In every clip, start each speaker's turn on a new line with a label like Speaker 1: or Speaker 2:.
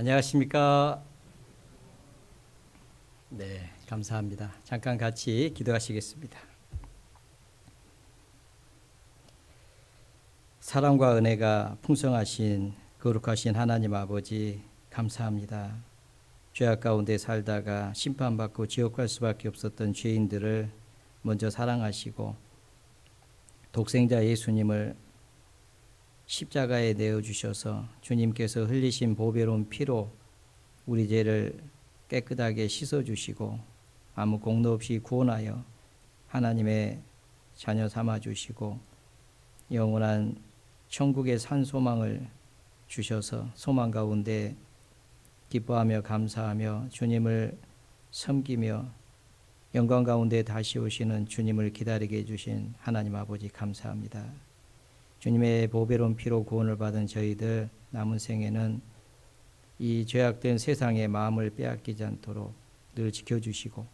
Speaker 1: 안녕하십니까? 네, 감사합니다. 잠깐 같이 기도하시겠습니다. 사랑과 은혜가 풍성하신 거룩하신 하나님 아버지 감사합니다. 죄악 가운데 살다가 심판받고 지옥 갈 수밖에 없었던 죄인들을 먼저 사랑하시고 독생자 예수님을 십자가에 내어주셔서 주님께서 흘리신 보배로운 피로 우리 죄를 깨끗하게 씻어주시고 아무 공로 없이 구원하여 하나님의 자녀 삼아주시고 영원한 천국의 산 소망을 주셔서 소망 가운데 기뻐하며 감사하며 주님을 섬기며 영광 가운데 다시 오시는 주님을 기다리게 해주신 하나님 아버지 감사합니다. 주님의 보배로운 피로 구원을 받은 저희들 남은 생에는 이 죄악된 세상의 마음을 빼앗기지 않도록 늘 지켜주시고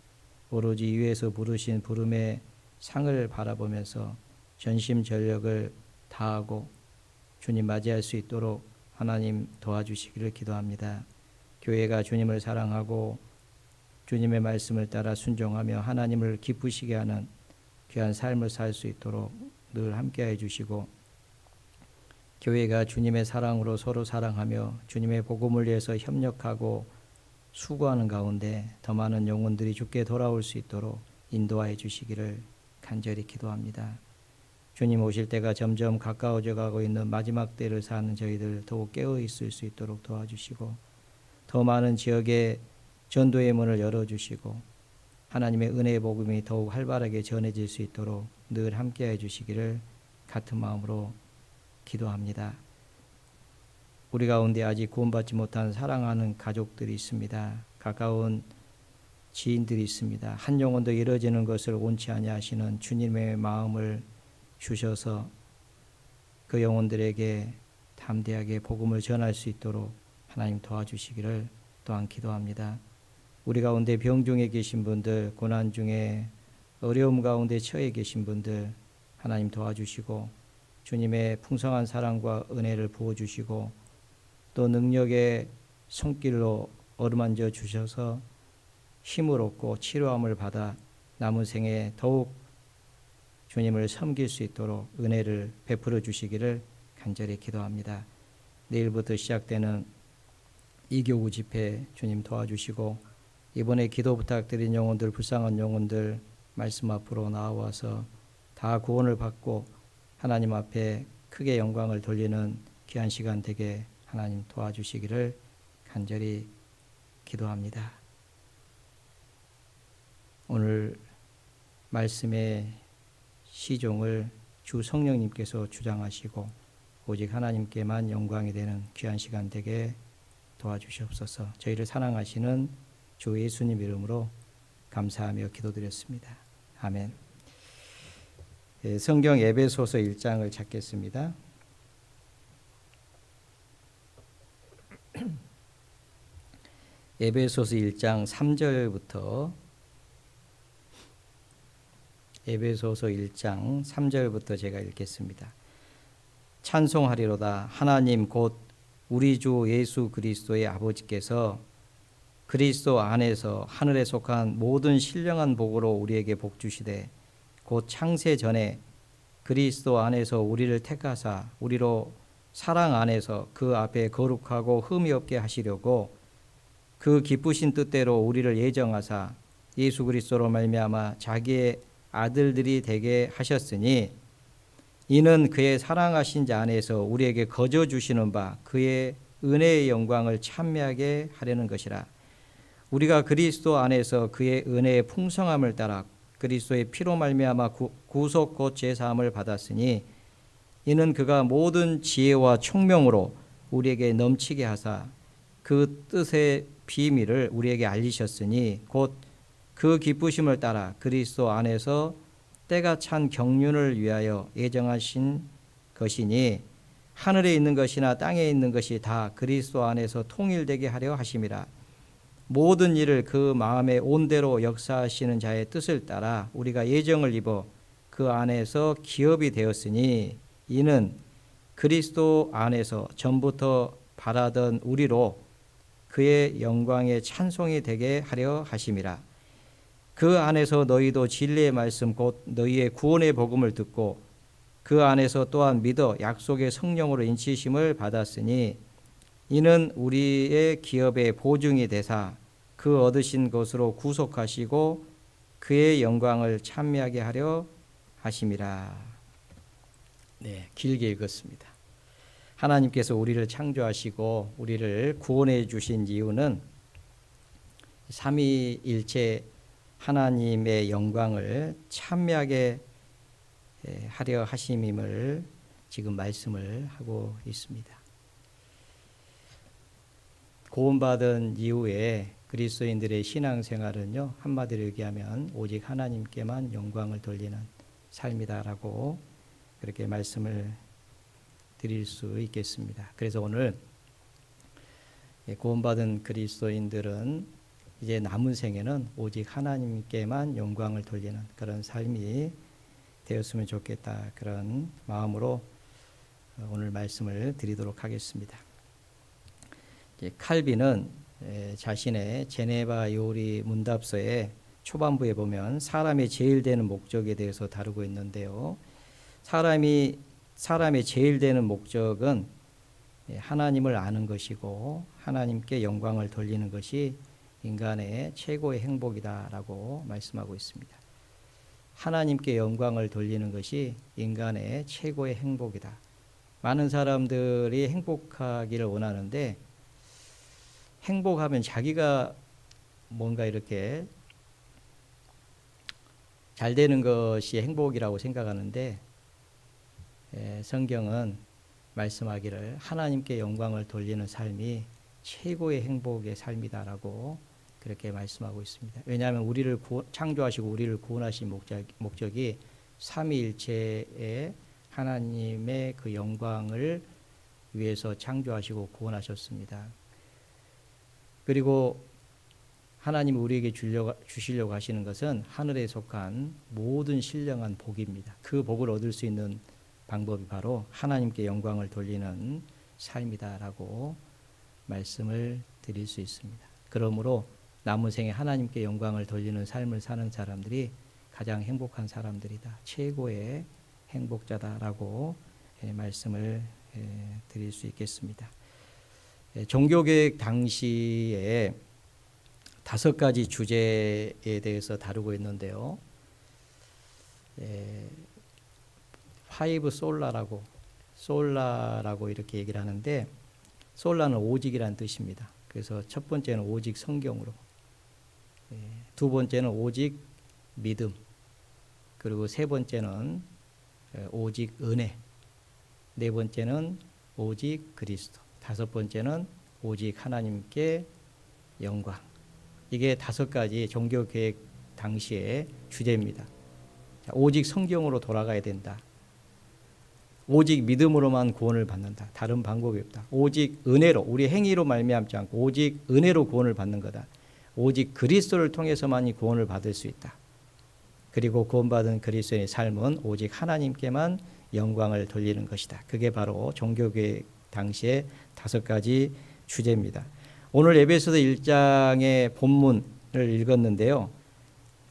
Speaker 1: 오로지 위에서 부르신 부름의 상을 바라보면서 전심전력을 다하고 주님 맞이할 수 있도록 하나님 도와주시기를 기도합니다. 교회가 주님을 사랑하고 주님의 말씀을 따라 순종하며 하나님을 기쁘시게 하는 귀한 삶을 살 수 있도록 늘 함께해 주시고 교회가 주님의 사랑으로 서로 사랑하며 주님의 복음을 위해서 협력하고 수고하는 가운데 더 많은 영혼들이 주께 돌아올 수 있도록 인도하여 주시기를 간절히 기도합니다. 주님 오실 때가 점점 가까워져 가고 있는 마지막 때를 사는 저희들 더욱 깨어 있을 수 있도록 도와주시고 더 많은 지역에 전도의 문을 열어주시고 하나님의 은혜의 복음이 더욱 활발하게 전해질 수 있도록 늘 함께해 주시기를 같은 마음으로 기도합니다. 우리 가운데 아직 구원받지 못한 사랑하는 가족들이 있습니다. 가까운 지인들이 있습니다. 한 영혼도 이루어지는 것을 원치 아니하시는 주님의 마음을 주셔서 그 영혼들에게 담대하게 복음을 전할 수 있도록 하나님 도와주시기를 또한 기도합니다. 우리 가운데 병 중에 계신 분들, 고난 중에 어려움 가운데 처해 계신 분들 하나님 도와주시고 주님의 풍성한 사랑과 은혜를 부어주시고 또 능력의 손길로 어루만져 주셔서 힘을 얻고 치료함을 받아 남은 생에 더욱 주님을 섬길 수 있도록 은혜를 베풀어 주시기를 간절히 기도합니다. 내일부터 시작되는 이교구 집회 주님 도와주시고 이번에 기도 부탁드린 영혼들, 불쌍한 영혼들 말씀 앞으로 나와서 다 구원을 받고 하나님 앞에 크게 영광을 돌리는 귀한 시간 되게 하나님 도와주시기를 간절히 기도합니다. 오늘 말씀의 시종을 주 성령님께서 주장하시고 오직 하나님께만 영광이 되는 귀한 시간 되게 도와주시옵소서. 저희를 사랑하시는 주 예수님 이름으로 감사하며 기도드렸습니다. 아멘. 성경 에베소서 1장을 찾겠습니다. 에베소서 1장 3절부터 에베소서 1장 3절부터 제가 읽겠습니다. 찬송하리로다. 하나님 곧 우리 주 예수 그리스도의 아버지께서 그리스도 안에서 하늘에 속한 모든 신령한 복으로 우리에게 복 주시되 곧 창세 전에 그리스도 안에서 우리를 택하사 우리로 사랑 안에서 그 앞에 거룩하고 흠이 없게 하시려고 그 기쁘신 뜻대로 우리를 예정하사 예수 그리스도로 말미암아 자기의 아들들이 되게 하셨으니 이는 그의 사랑하신 자 안에서 우리에게 거저 주시는 바 그의 은혜의 영광을 찬미하게 하려는 것이라. 우리가 그리스도 안에서 그의 은혜의 풍성함을 따라 그리스도의 피로 말미암아 구속 곧 제사함을 받았으니 이는 그가 모든 지혜와 총명으로 우리에게 넘치게 하사 그 뜻의 비밀을 우리에게 알리셨으니 곧 그 기쁘심을 따라 그리스도 안에서 때가 찬 경륜을 위하여 예정하신 것이니 하늘에 있는 것이나 땅에 있는 것이 다 그리스도 안에서 통일되게 하려 하심이라. 모든 일을 그 마음의 온대로 역사하시는 자의 뜻을 따라 우리가 예정을 입어 그 안에서 기업이 되었으니 이는 그리스도 안에서 전부터 바라던 우리로 그의 영광의 찬송이 되게 하려 하심이라. 그 안에서 너희도 진리의 말씀 곧 너희의 구원의 복음을 듣고 그 안에서 또한 믿어 약속의 성령으로 인치심을 받았으니 이는 우리의 기업의 보증이 되사 그 얻으신 것으로 구속하시고 그의 영광을 찬미하게 하려 하심이라. 네, 길게 읽었습니다. 하나님께서 우리를 창조하시고 우리를 구원해 주신 이유는 삼위일체 하나님의 영광을 찬미하게 하려 하심임을 지금 말씀을 하고 있습니다. 구원받은 이후에 그리스도인들의 신앙생활은요, 한마디로 얘기하면 오직 하나님께만 영광을 돌리는 삶이다라고 그렇게 말씀을 드릴 수 있겠습니다. 그래서 오늘 구원받은 그리스도인들은 이제 남은 생에는 오직 하나님께만 영광을 돌리는 그런 삶이 되었으면 좋겠다, 그런 마음으로 오늘 말씀을 드리도록 하겠습니다. 칼빈은 자신의 제네바 요리 문답서의 초반부에 보면 사람의 제일 되는 목적에 대해서 다루고 있는데요. 사람의 제일 되는 목적은 하나님을 아는 것이고 하나님께 영광을 돌리는 것이 인간의 최고의 행복이다라고 말씀하고 있습니다. 하나님께 영광을 돌리는 것이 인간의 최고의 행복이다. 많은 사람들이 행복하기를 원하는데 행복하면 자기가 뭔가 이렇게 잘 되는 것이 행복이라고 생각하는데 성경은 말씀하기를 하나님께 영광을 돌리는 삶이 최고의 행복의 삶이다라고 그렇게 말씀하고 있습니다. 왜냐하면 우리를 창조하시고 우리를 구원하신 목적이 삼위일체의 하나님의 그 영광을 위해서 창조하시고 구원하셨습니다. 그리고 하나님이 우리에게 주시려고 하시는 것은 하늘에 속한 모든 신령한 복입니다. 그 복을 얻을 수 있는 방법이 바로 하나님께 영광을 돌리는 삶이다라고 말씀을 드릴 수 있습니다. 그러므로 남은 생에 하나님께 영광을 돌리는 삶을 사는 사람들이 가장 행복한 사람들이다, 최고의 행복자다라고 말씀을 드릴 수 있겠습니다. 종교개혁 당시에 5가지 주제에 대해서 다루고 있는데요. 파이브 솔라라고 이렇게 얘기를 하는데, 솔라는 오직이라는 뜻입니다. 그래서 첫 번째는 오직 성경으로, 두 번째는 오직 믿음, 그리고 세 번째는 오직 은혜, 네 번째는 오직 그리스도, 다섯 번째는 오직 하나님께 영광. 이게 5가지 종교개혁 당시의 주제입니다. 오직 성경으로 돌아가야 된다. 오직 믿음으로만 구원을 받는다. 다른 방법이 없다. 오직 은혜로, 우리 행위로 말미암지 않고 오직 은혜로 구원을 받는 거다. 오직 그리스도를 통해서만이 구원을 받을 수 있다. 그리고 구원받은 그리스도의 삶은 오직 하나님께만 영광을 돌리는 것이다. 그게 바로 종교개혁 당시의 5가지 주제입니다. 오늘 에베소서 1장의 본문을 읽었는데요.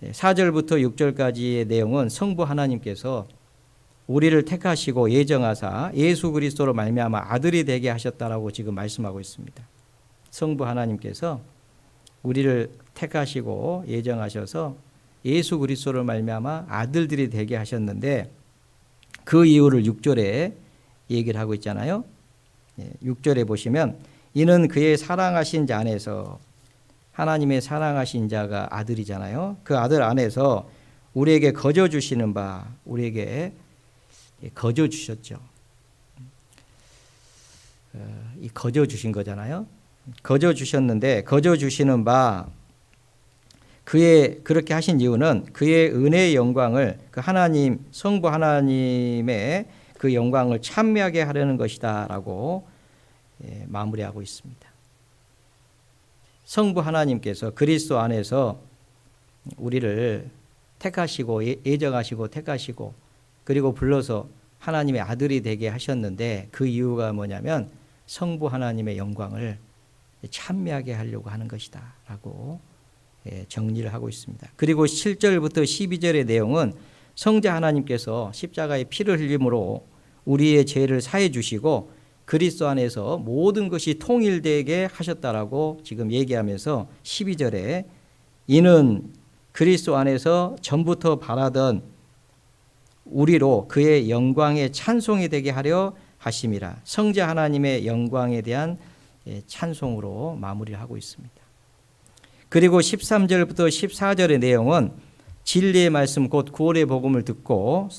Speaker 1: 4절부터 6절까지의 내용은 성부 하나님께서 우리를 택하시고 예정하사 예수 그리스도로 말미암아 아들이 되게 하셨다라고 지금 말씀하고 있습니다. 성부 하나님께서 우리를 택하시고 예정하셔서 예수 그리스도로 말미암아 아들들이 되게 하셨는데, 그 이유를 6절에 얘기를 하고 있잖아요. 6절에 보시면 이는 그의 사랑하신 자 안에서, 하나님의 사랑하신 자가 아들이잖아요. 그 아들 안에서 우리에게 거저 주시는 바, 우리에게 거저 주셨죠. 이 거저 주신 거잖아요. 거저 주셨는데, 거저 주시는 바, 그의 그렇게 하신 이유는 그의 은혜의 영광을, 그 하나님 성부 하나님의 그 영광을 찬미하게 하려는 것이다라고 마무리하고 있습니다. 성부 하나님께서 그리스도 안에서 우리를 택하시고 예정하시고 택하시고 그리고 불러서 하나님의 아들이 되게 하셨는데, 그 이유가 뭐냐면 성부 하나님의 영광을 찬미하게 하려고 하는 것이다 라고 정리를 하고 있습니다. 그리고 7절부터 12절의 내용은 성자 하나님께서 십자가의 피를 흘림으로 우리의 죄를 사해 주시고 그리스도 안에서 모든 것이 통일되게 하셨다라고 지금 얘기하면서 12절에 이는 그리스도 안에서 전부터 바라던 우리로 그의 영광의 찬송이 되게 하려 하심이라. 성자 하나님의 영광에 대한 찬송으로 마무리를 하고 있습니다. 그리고 13절부터 14절의 내용은 진리의 말씀 곧 구원의 복음을 듣고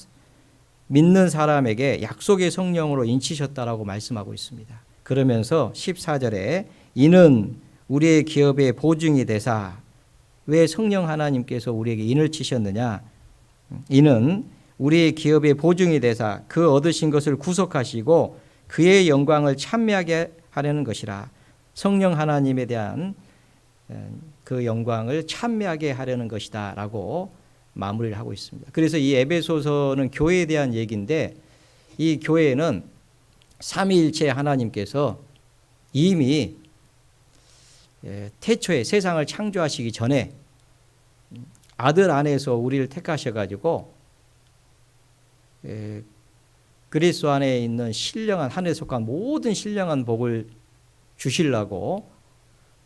Speaker 1: 믿는 사람에게 약속의 성령으로 인치셨다라고 말씀하고 있습니다. 그러면서 14절에 이는 우리의 기업의 보증이 되사. 왜 성령 하나님께서 우리에게 인을 치셨느냐? 이는 우리의 기업의 보증이 되사 그 얻으신 것을 구속하시고 그의 영광을 찬미하게 하려는 것이라. 성령 하나님에 대한 그 영광을 찬미하게 하려는 것이다 라고 마무리를 하고 있습니다. 그래서 이 에베소서는 교회에 대한 얘기인데 이 교회는 삼위일체 하나님께서 이미 태초에 세상을 창조하시기 전에 아들 안에서 우리를 택하셔가지고 그리스도 안에 있는 신령한 하늘에 속한 모든 신령한 복을 주시려고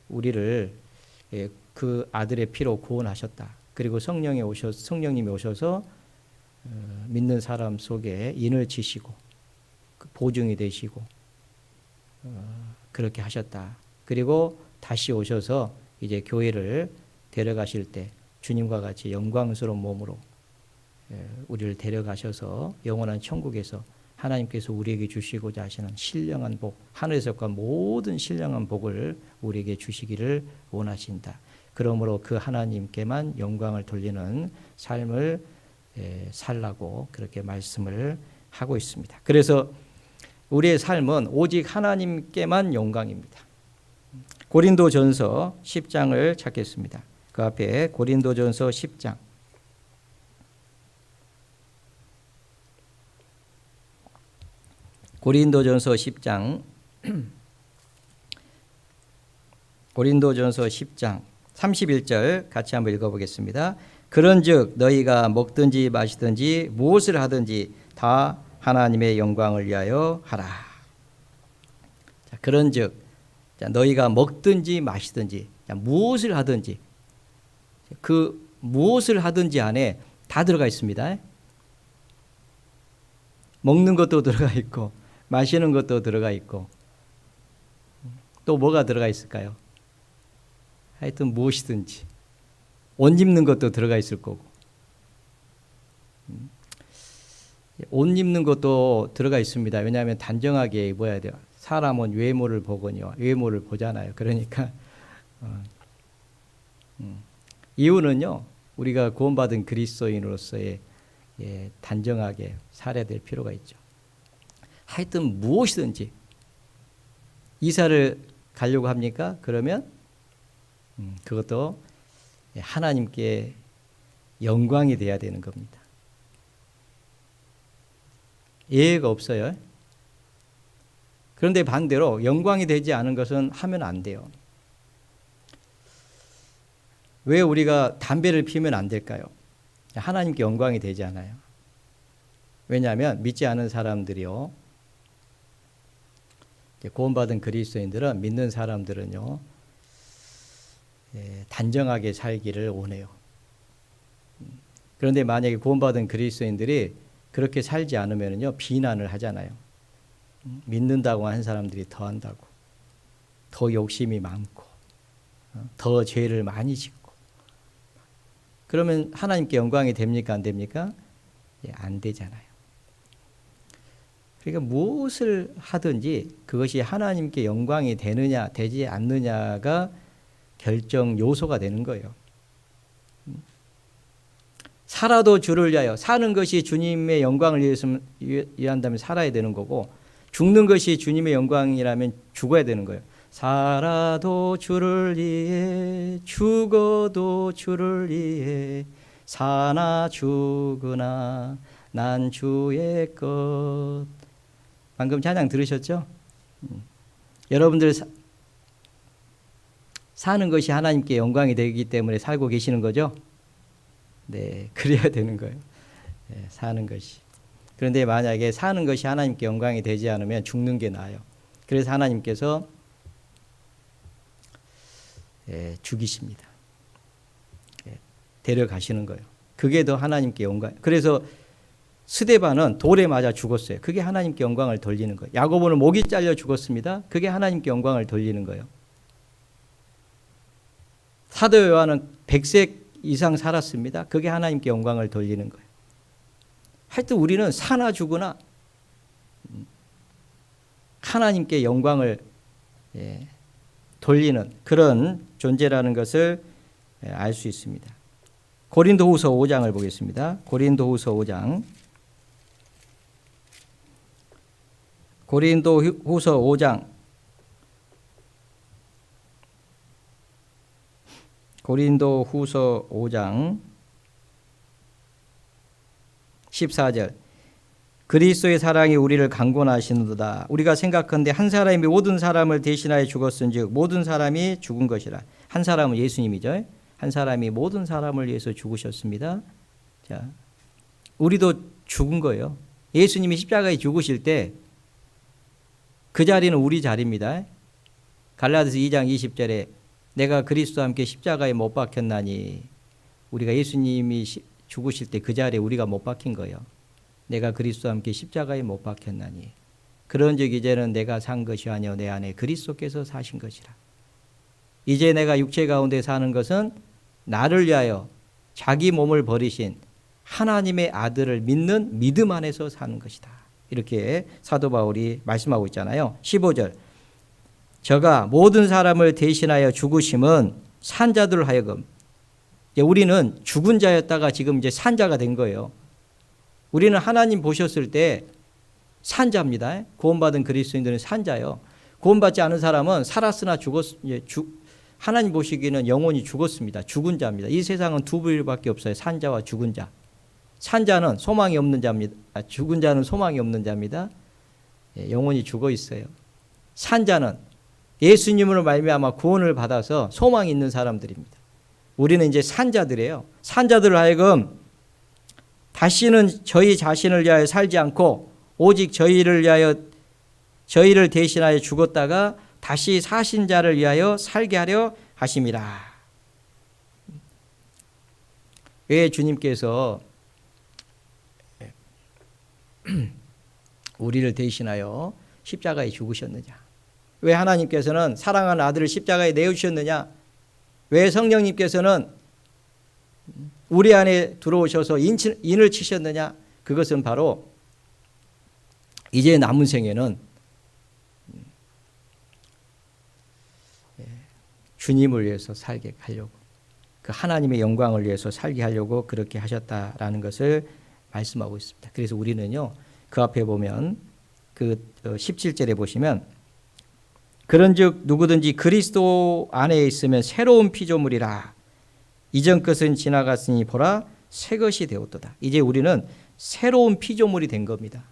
Speaker 1: 우리를 그 아들의 피로 구원하셨다. 그리고 성령님이 오셔서 믿는 사람 속에 인을 치시고 보증이 되시고 그렇게 하셨다. 그리고 다시 오셔서 이제 교회를 데려가실 때 주님과 같이 영광스러운 몸으로 우리를 데려가셔서 영원한 천국에서 하나님께서 우리에게 주시고자 하시는 신령한 복, 하늘에서 속한 모든 신령한 복을 우리에게 주시기를 원하신다. 그러므로 그 하나님께만 영광을 돌리는 삶을 살라고 그렇게 말씀을 하고 있습니다. 그래서 우리의 삶은 오직 하나님께만 영광입니다. 고린도전서 10장을 찾겠습니다. 그 앞에 고린도전서 10장. 고린도전서 10장. 고린도전서 10장 31절 같이 한번 읽어보겠습니다. 그런즉 너희가 먹든지 마시든지 무엇을 하든지 다 하나님의 영광을 위하여 하라. 자, 그런즉 너희가 먹든지 마시든지 무엇을 하든지 그 무엇을 하든지 안에 다 들어가 있습니다. 먹는 것도 들어가 있고 마시는 것도 들어가 있고 또 뭐가 들어가 있을까요? 하여튼 무엇이든지 옷 입는 것도 들어가 있을 거고 옷 입는 것도 들어가 있습니다. 왜냐하면 단정하게 입어야 돼요. 사람은 외모를 보거니와 외모를 보잖아요. 그러니까 이유는요. 우리가 구원받은 그리스도인으로서의 단정하게 살아야 될 필요가 있죠. 하여튼 무엇이든지 이사를 가려고 합니까? 그러면 그것도 하나님께 영광이 돼야 되는 겁니다. 예외가 없어요. 그런데 반대로 영광이 되지 않은 것은 하면 안 돼요. 왜 우리가 담배를 피우면 안 될까요? 하나님께 영광이 되지 않아요. 왜냐하면 믿지 않은 사람들이요. 구원받은 그리스도인들은 믿는 사람들은요. 단정하게 살기를 원해요. 그런데 만약에 구원받은 그리스도인들이 그렇게 살지 않으면요 비난을 하잖아요. 믿는다고 한 사람들이 더 한다고, 더 욕심이 많고, 더 죄를 많이 짓고. 그러면 하나님께 영광이 됩니까? 안 됩니까? 안 되잖아요. 그러니까 무엇을 하든지 그것이 하나님께 영광이 되느냐 되지 않느냐가 결정 요소가 되는 거예요. 살아도 주를 위하여, 사는 것이 주님의 영광을 위한다면 살아야 되는 거고, 죽는 것이 주님의 영광이라면 죽어야 되는 거예요. 살아도 주를 위해, 죽어도 주를 위해, 사나 죽으나 난 주의 것. 방금 찬양 들으셨죠? 여러분들 사는 것이 하나님께 영광이 되기 때문에 살고 계시는 거죠? 네, 그래야 되는 거예요. 네, 사는 것이. 그런데 만약에 사는 것이 하나님께 영광이 되지 않으면 죽는 게 나아요. 그래서 하나님께서 죽이십니다. 데려가시는 거예요. 그게 더 하나님께 영광. 그래서 스데반은 돌에 맞아 죽었어요. 그게 하나님께 영광을 돌리는 거예요. 야고보는 목이 잘려 죽었습니다. 그게 하나님께 영광을 돌리는 거예요. 사도 요한은 100세 이상 살았습니다. 그게 하나님께 영광을 돌리는 거예요. 하여튼 우리는 사나 죽으나 하나님께 영광을 돌리는 그런 존재라는 것을 알 수 있습니다. 고린도후서 5장을 보겠습니다. 고린도후서 5장. 고린도후서 5장. 고린도후서 5장 14절. 그리스도의 사랑이 우리를 강권하시는도다. 우리가 생각하는데 한 사람이 모든 사람을 대신하여 죽었은즉 모든 사람이 죽은 것이라. 한 사람은 예수님이죠. 한 사람이 모든 사람을 위해서 죽으셨습니다. 자, 우리도 죽은 거예요. 예수님이 십자가에 죽으실 때 그 자리는 우리 자리입니다. 갈라디아서 2장 20절에 내가 그리스도와 함께 십자가에 못 박혔나니, 우리가 예수님이 죽으실 때 그 자리에 우리가 못 박힌 거예요. 내가 그리스도와 함께 십자가에 못 박혔나니 그런즉 이제는 내가 산 것이 아니요 내 안에 그리스도께서 사신 것이라. 이제 내가 육체 가운데 사는 것은 나를 위하여 자기 몸을 버리신 하나님의 아들을 믿는 믿음 안에서 사는 것이다. 이렇게 사도 바울이 말씀하고 있잖아요. 15절. 저가 모든 사람을 대신하여 죽으심은 산 자들 하여금, 우리는 죽은 자였다가 지금 이제 산 자가 된 거예요. 우리는 하나님 보셨을 때 산자입니다. 구원받은 그리스도인들은 산자요. 구원받지 않은 사람은 살았으나 하나님 보시기에는 영혼이 죽었습니다. 죽은 자입니다. 이 세상은 두 부류밖에 없어요. 산자와 죽은 자. 산자는 소망이 없는 자입니다. 죽은 자는 소망이 없는 자입니다. 영혼이 죽어 있어요. 산자는 예수님으로 말미암아 구원을 받아서 소망이 있는 사람들입니다. 우리는 이제 산자들이에요. 산자들을 하여금 다시는 저희 자신을 위하여 살지 않고 오직 저희를 대신하여 죽었다가 다시 사신 자를 위하여 살게 하려 하심이라. 왜 주님께서 우리를 대신하여 십자가에 죽으셨느냐? 왜 하나님께서는 사랑하는 아들을 십자가에 내어주셨느냐? 왜 성령님께서는 우리 안에 들어오셔서 인을 치셨느냐? 그것은 바로 이제 남은 생에는 주님을 위해서 살게 하려고, 그 하나님의 영광을 위해서 살게 하려고 그렇게 하셨다라는 것을 말씀하고 있습니다. 그래서 우리는요, 그 앞에 보면 그 17절에 보시면 그런즉 누구든지 그리스도 안에 있으면 새로운 피조물이라. 이전 것은 지나갔으니 보라 새 것이 되었도다. 이제 우리는 새로운 피조물이 된 겁니다.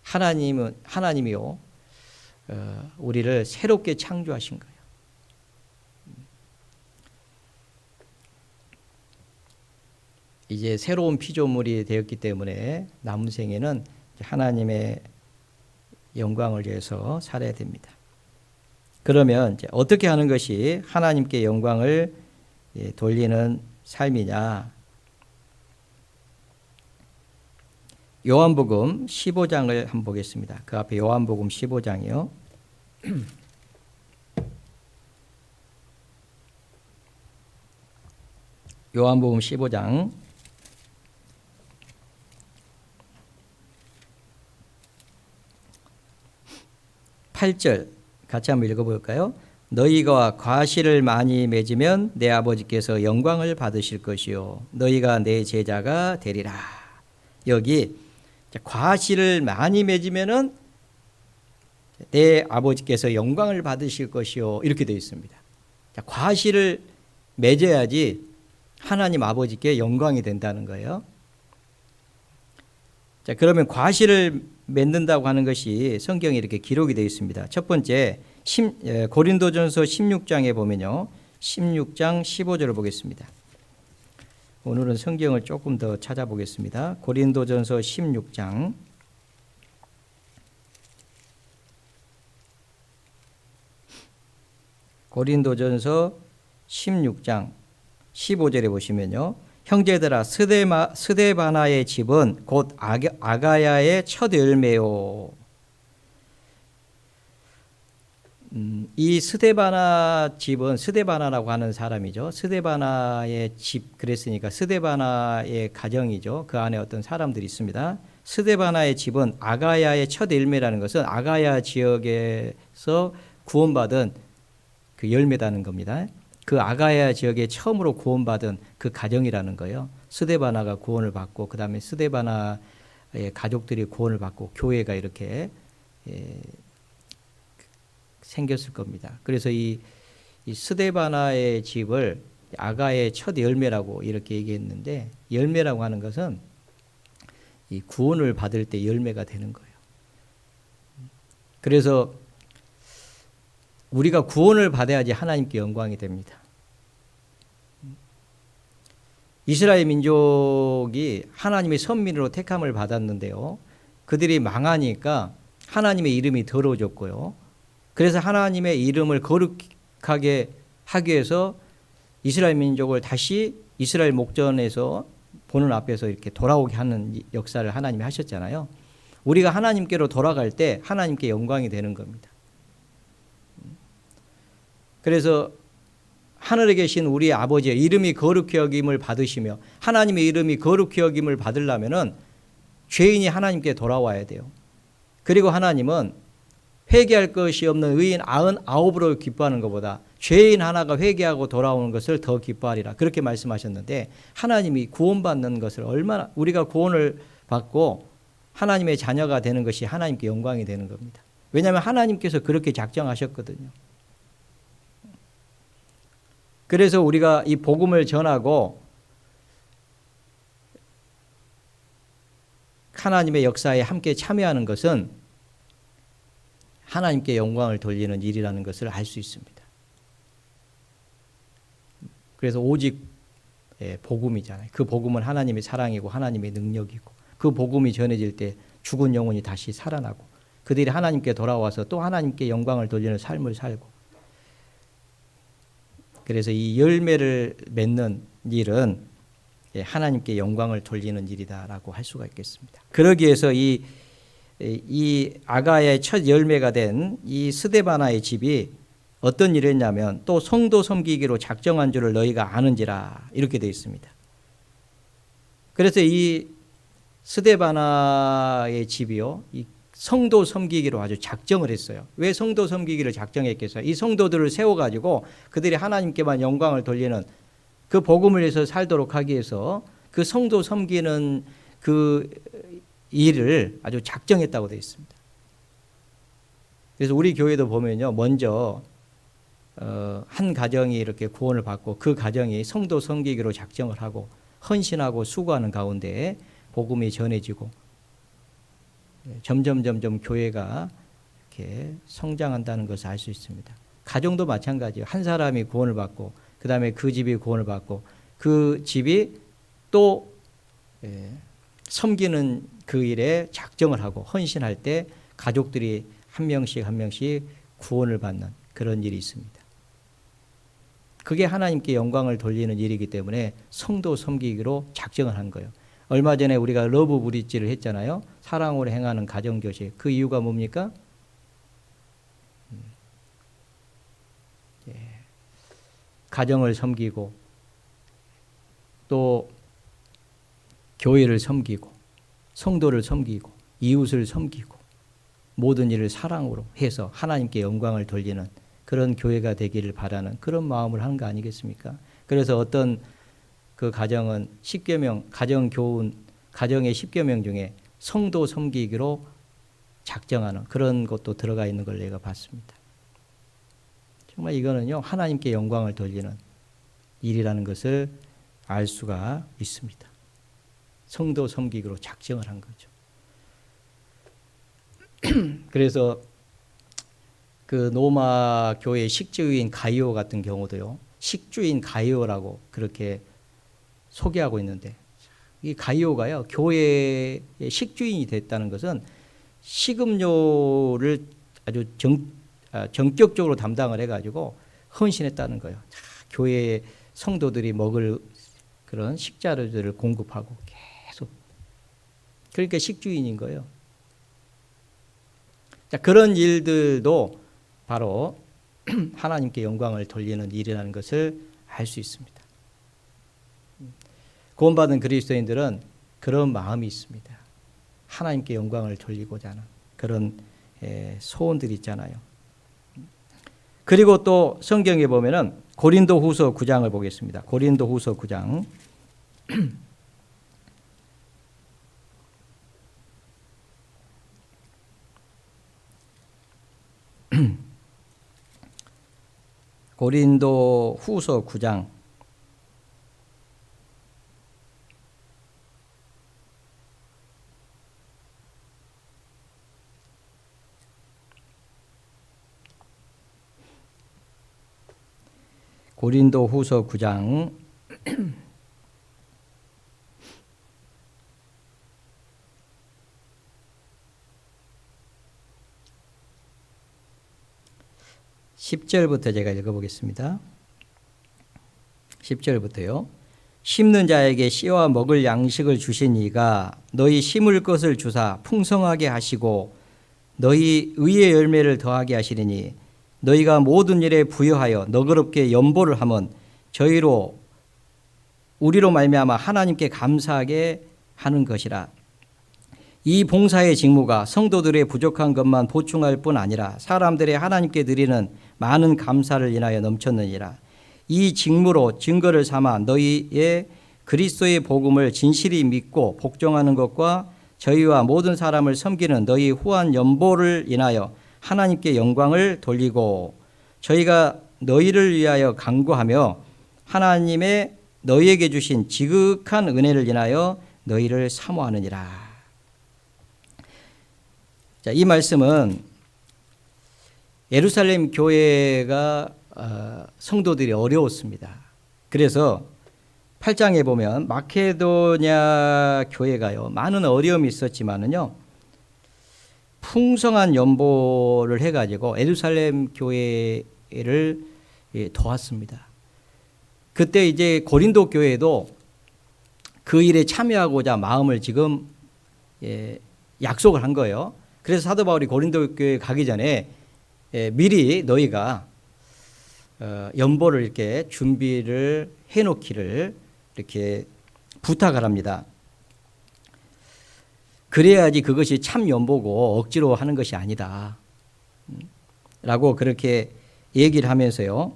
Speaker 1: 하나님이요, 우리를 새롭게 창조하신 거예요. 이제 새로운 피조물이 되었기 때문에 남은 생에는 하나님의 영광을 위해서 살아야 됩니다. 그러면 이제 어떻게 하는 것이 하나님께 영광을 돌리는 삶이냐? 요한복음 15장을 한번 보겠습니다. 그 앞에 요한복음 15장이요. 요한복음 15장 8절 같이 한번 읽어볼까요? 너희가 과실을 많이 맺으면 내 아버지께서 영광을 받으실 것이요 너희가 내 제자가 되리라. 여기 과실을 많이 맺으면은 내 아버지께서 영광을 받으실 것이요 이렇게 되어 있습니다. 과실을 맺어야지 하나님 아버지께 영광이 된다는 거예요. 자, 그러면 과실을 맺는다고 하는 것이 성경에 이렇게 기록이 되어 있습니다. 첫 번째, 고린도전서 16장에 보면요. 16장 15절을 보겠습니다. 오늘은 성경을 조금 더 찾아보겠습니다. 고린도전서 16장 고린도전서 16장 15절에 보시면요. 형제들아 스데바나의 집은 곧 아가야의 첫 열매요. 이 스데바나 집은 스데바나라고 하는 사람이죠. 스데바나의 집 그랬으니까 스데바나의 가정이죠. 그 안에 어떤 사람들이 있습니다. 스데바나의 집은 아가야의 첫 열매라는 것은 아가야 지역에서 구원받은 그 열매다는 겁니다. 그 아가야 지역에 처음으로 구원받은 그 가정이라는 거예요. 스데바나가 구원을 받고 그 다음에 스데바나의 가족들이 구원을 받고 교회가 이렇게 생겼을 겁니다. 그래서 이 스데바나의 집을 아가의 첫 열매라고 이렇게 얘기했는데 열매라고 하는 것은 이 구원을 받을 때 열매가 되는 거예요. 그래서 우리가 구원을 받아야지 하나님께 영광이 됩니다. 이스라엘 민족이 하나님의 선민으로 택함을 받았는데요. 그들이 망하니까 하나님의 이름이 더러워졌고요. 그래서 하나님의 이름을 거룩하게 하기 위해서 이스라엘 민족을 다시 이스라엘 목전에서 보는 앞에서 이렇게 돌아오게 하는 역사를 하나님이 하셨잖아요. 우리가 하나님께로 돌아갈 때 하나님께 영광이 되는 겁니다. 그래서 하늘에 계신 우리 아버지의 이름이 거룩히 여김을 받으시며 하나님의 이름이 거룩히 여김을 받으려면은 죄인이 하나님께 돌아와야 돼요. 그리고 하나님은 회개할 것이 없는 의인 99으로 기뻐하는 것보다 죄인 하나가 회개하고 돌아오는 것을 더 기뻐하리라. 그렇게 말씀하셨는데 하나님이 구원받는 것을 얼마나 우리가 구원을 받고 하나님의 자녀가 되는 것이 하나님께 영광이 되는 겁니다. 왜냐하면 하나님께서 그렇게 작정하셨거든요. 그래서 우리가 이 복음을 전하고 하나님의 역사에 함께 참여하는 것은 하나님께 영광을 돌리는 일이라는 것을 알 수 있습니다. 그래서 오직 복음이잖아요. 그 복음은 하나님의 사랑이고 하나님의 능력이고 그 복음이 전해질 때 죽은 영혼이 다시 살아나고 그들이 하나님께 돌아와서 또 하나님께 영광을 돌리는 삶을 살고 그래서 이 열매를 맺는 일은 하나님께 영광을 돌리는 일이다라고 할 수가 있겠습니다. 그러기 위해서 이 아가야의 첫 열매가 된 이 스데바나의 집이 어떤 일을 했냐면 또 성도 섬기기로 작정한 줄을 너희가 아는지라 이렇게 되어 있습니다. 그래서 이 스데바나의 집이요, 이 성도 섬기기로 아주 작정을 했어요. 왜 성도 섬기기를 작정했겠어요? 이 성도들을 세워가지고 그들이 하나님께만 영광을 돌리는 그 복음을 위해서 살도록 하기 위해서 그 성도 섬기는 그 일을 아주 작정했다고 되어 있습니다. 그래서 우리 교회도 보면요, 먼저 한 가정이 이렇게 구원을 받고 그 가정이 성도 섬기기로 작정을 하고 헌신하고 수고하는 가운데 복음이 전해지고 점점 교회가 이렇게 성장한다는 것을 알 수 있습니다. 가정도 마찬가지예요. 한 사람이 구원을 받고 그 다음에 그 집이 구원을 받고 그 집이 또 섬기는 그 일에 작정을 하고 헌신할 때 가족들이 한 명씩 구원을 받는 그런 일이 있습니다. 그게 하나님께 영광을 돌리는 일이기 때문에 성도 섬기기로 작정을 한 거예요. 얼마 전에 우리가 러브 브릿지를 했잖아요. 사랑으로 행하는 가정교실. 그 이유가 뭡니까? 가정을 섬기고 또 교회를 섬기고 성도를 섬기고 이웃을 섬기고 모든 일을 사랑으로 해서 하나님께 영광을 돌리는 그런 교회가 되기를 바라는 그런 마음을 하는 거 아니겠습니까? 그래서 어떤 그 가정은 10계명 가정의 10계명 중에 성도 섬기기로 작정하는 그런 것도 들어가 있는 걸 내가 봤습니다. 정말 이거는요, 하나님께 영광을 돌리는 일이라는 것을 알 수가 있습니다. 성도 섬기기로 작정을 한 거죠. 그래서 그 로마 교회 식주인 가이오 같은 경우도요. 식주인 가이오라고 그렇게 소개하고 있는데, 이 가이오가요, 교회의 식주인이 됐다는 것은 식음료를 아주 전격적으로 담당을 해가지고 헌신했다는 거예요. 교회 성도들이 먹을 그런 식자료들을 공급하고 계속. 그러니까 식주인인 거예요. 자, 그런 일들도 바로 하나님께 영광을 돌리는 일이라는 것을 알 수 있습니다. 구원받은 그리스도인들은 그런 마음이 있습니다. 하나님께 영광을 돌리고자 하는 그런 소원들이 있잖아요. 그리고 또 성경에 보면은 고린도후서 9장을 보겠습니다. 고린도후서 9장. 고린도후서 9장 10절부터 제가 읽어보겠습니다. 10절부터요. 심는 자에게 씨와 먹을 양식을 주신 이가 너희 심을 것을 주사 풍성하게 하시고 너희 의의 열매를 더하게 하시리니 너희가 모든 일에 부여하여 너그럽게 연보를 하면 저희로 우리로 말미암아 하나님께 감사하게 하는 것이라. 이 봉사의 직무가 성도들의 부족한 것만 보충할 뿐 아니라 사람들의 하나님께 드리는 많은 감사를 인하여 넘쳤느니라. 이 직무로 증거를 삼아 너희의 그리스도의 복음을 진실히 믿고 복종하는 것과 저희와 모든 사람을 섬기는 너희 후한 연보를 인하여 하나님께 영광을 돌리고 저희가 너희를 위하여 간구하며 하나님의 너희에게 주신 지극한 은혜를 인하여 너희를 사모하느니라. 자, 이 말씀은 예루살렘 교회가 성도들이 어려웠습니다. 그래서 8장에 보면 마케도냐 교회가요, 많은 어려움이 있었지만은요, 풍성한 연보를 해가지고 예루살렘 교회를 도왔습니다. 그때 이제 고린도 교회도 그 일에 참여하고자 마음을 지금 약속을 한 거예요. 그래서 사도 바울이 고린도 교회 가기 전에 미리 너희가 연보를 이렇게 준비를 해놓기를 이렇게 부탁을 합니다. 그래야지 그것이 참 연보고 억지로 하는 것이 아니다 라고 그렇게 얘기를 하면서요,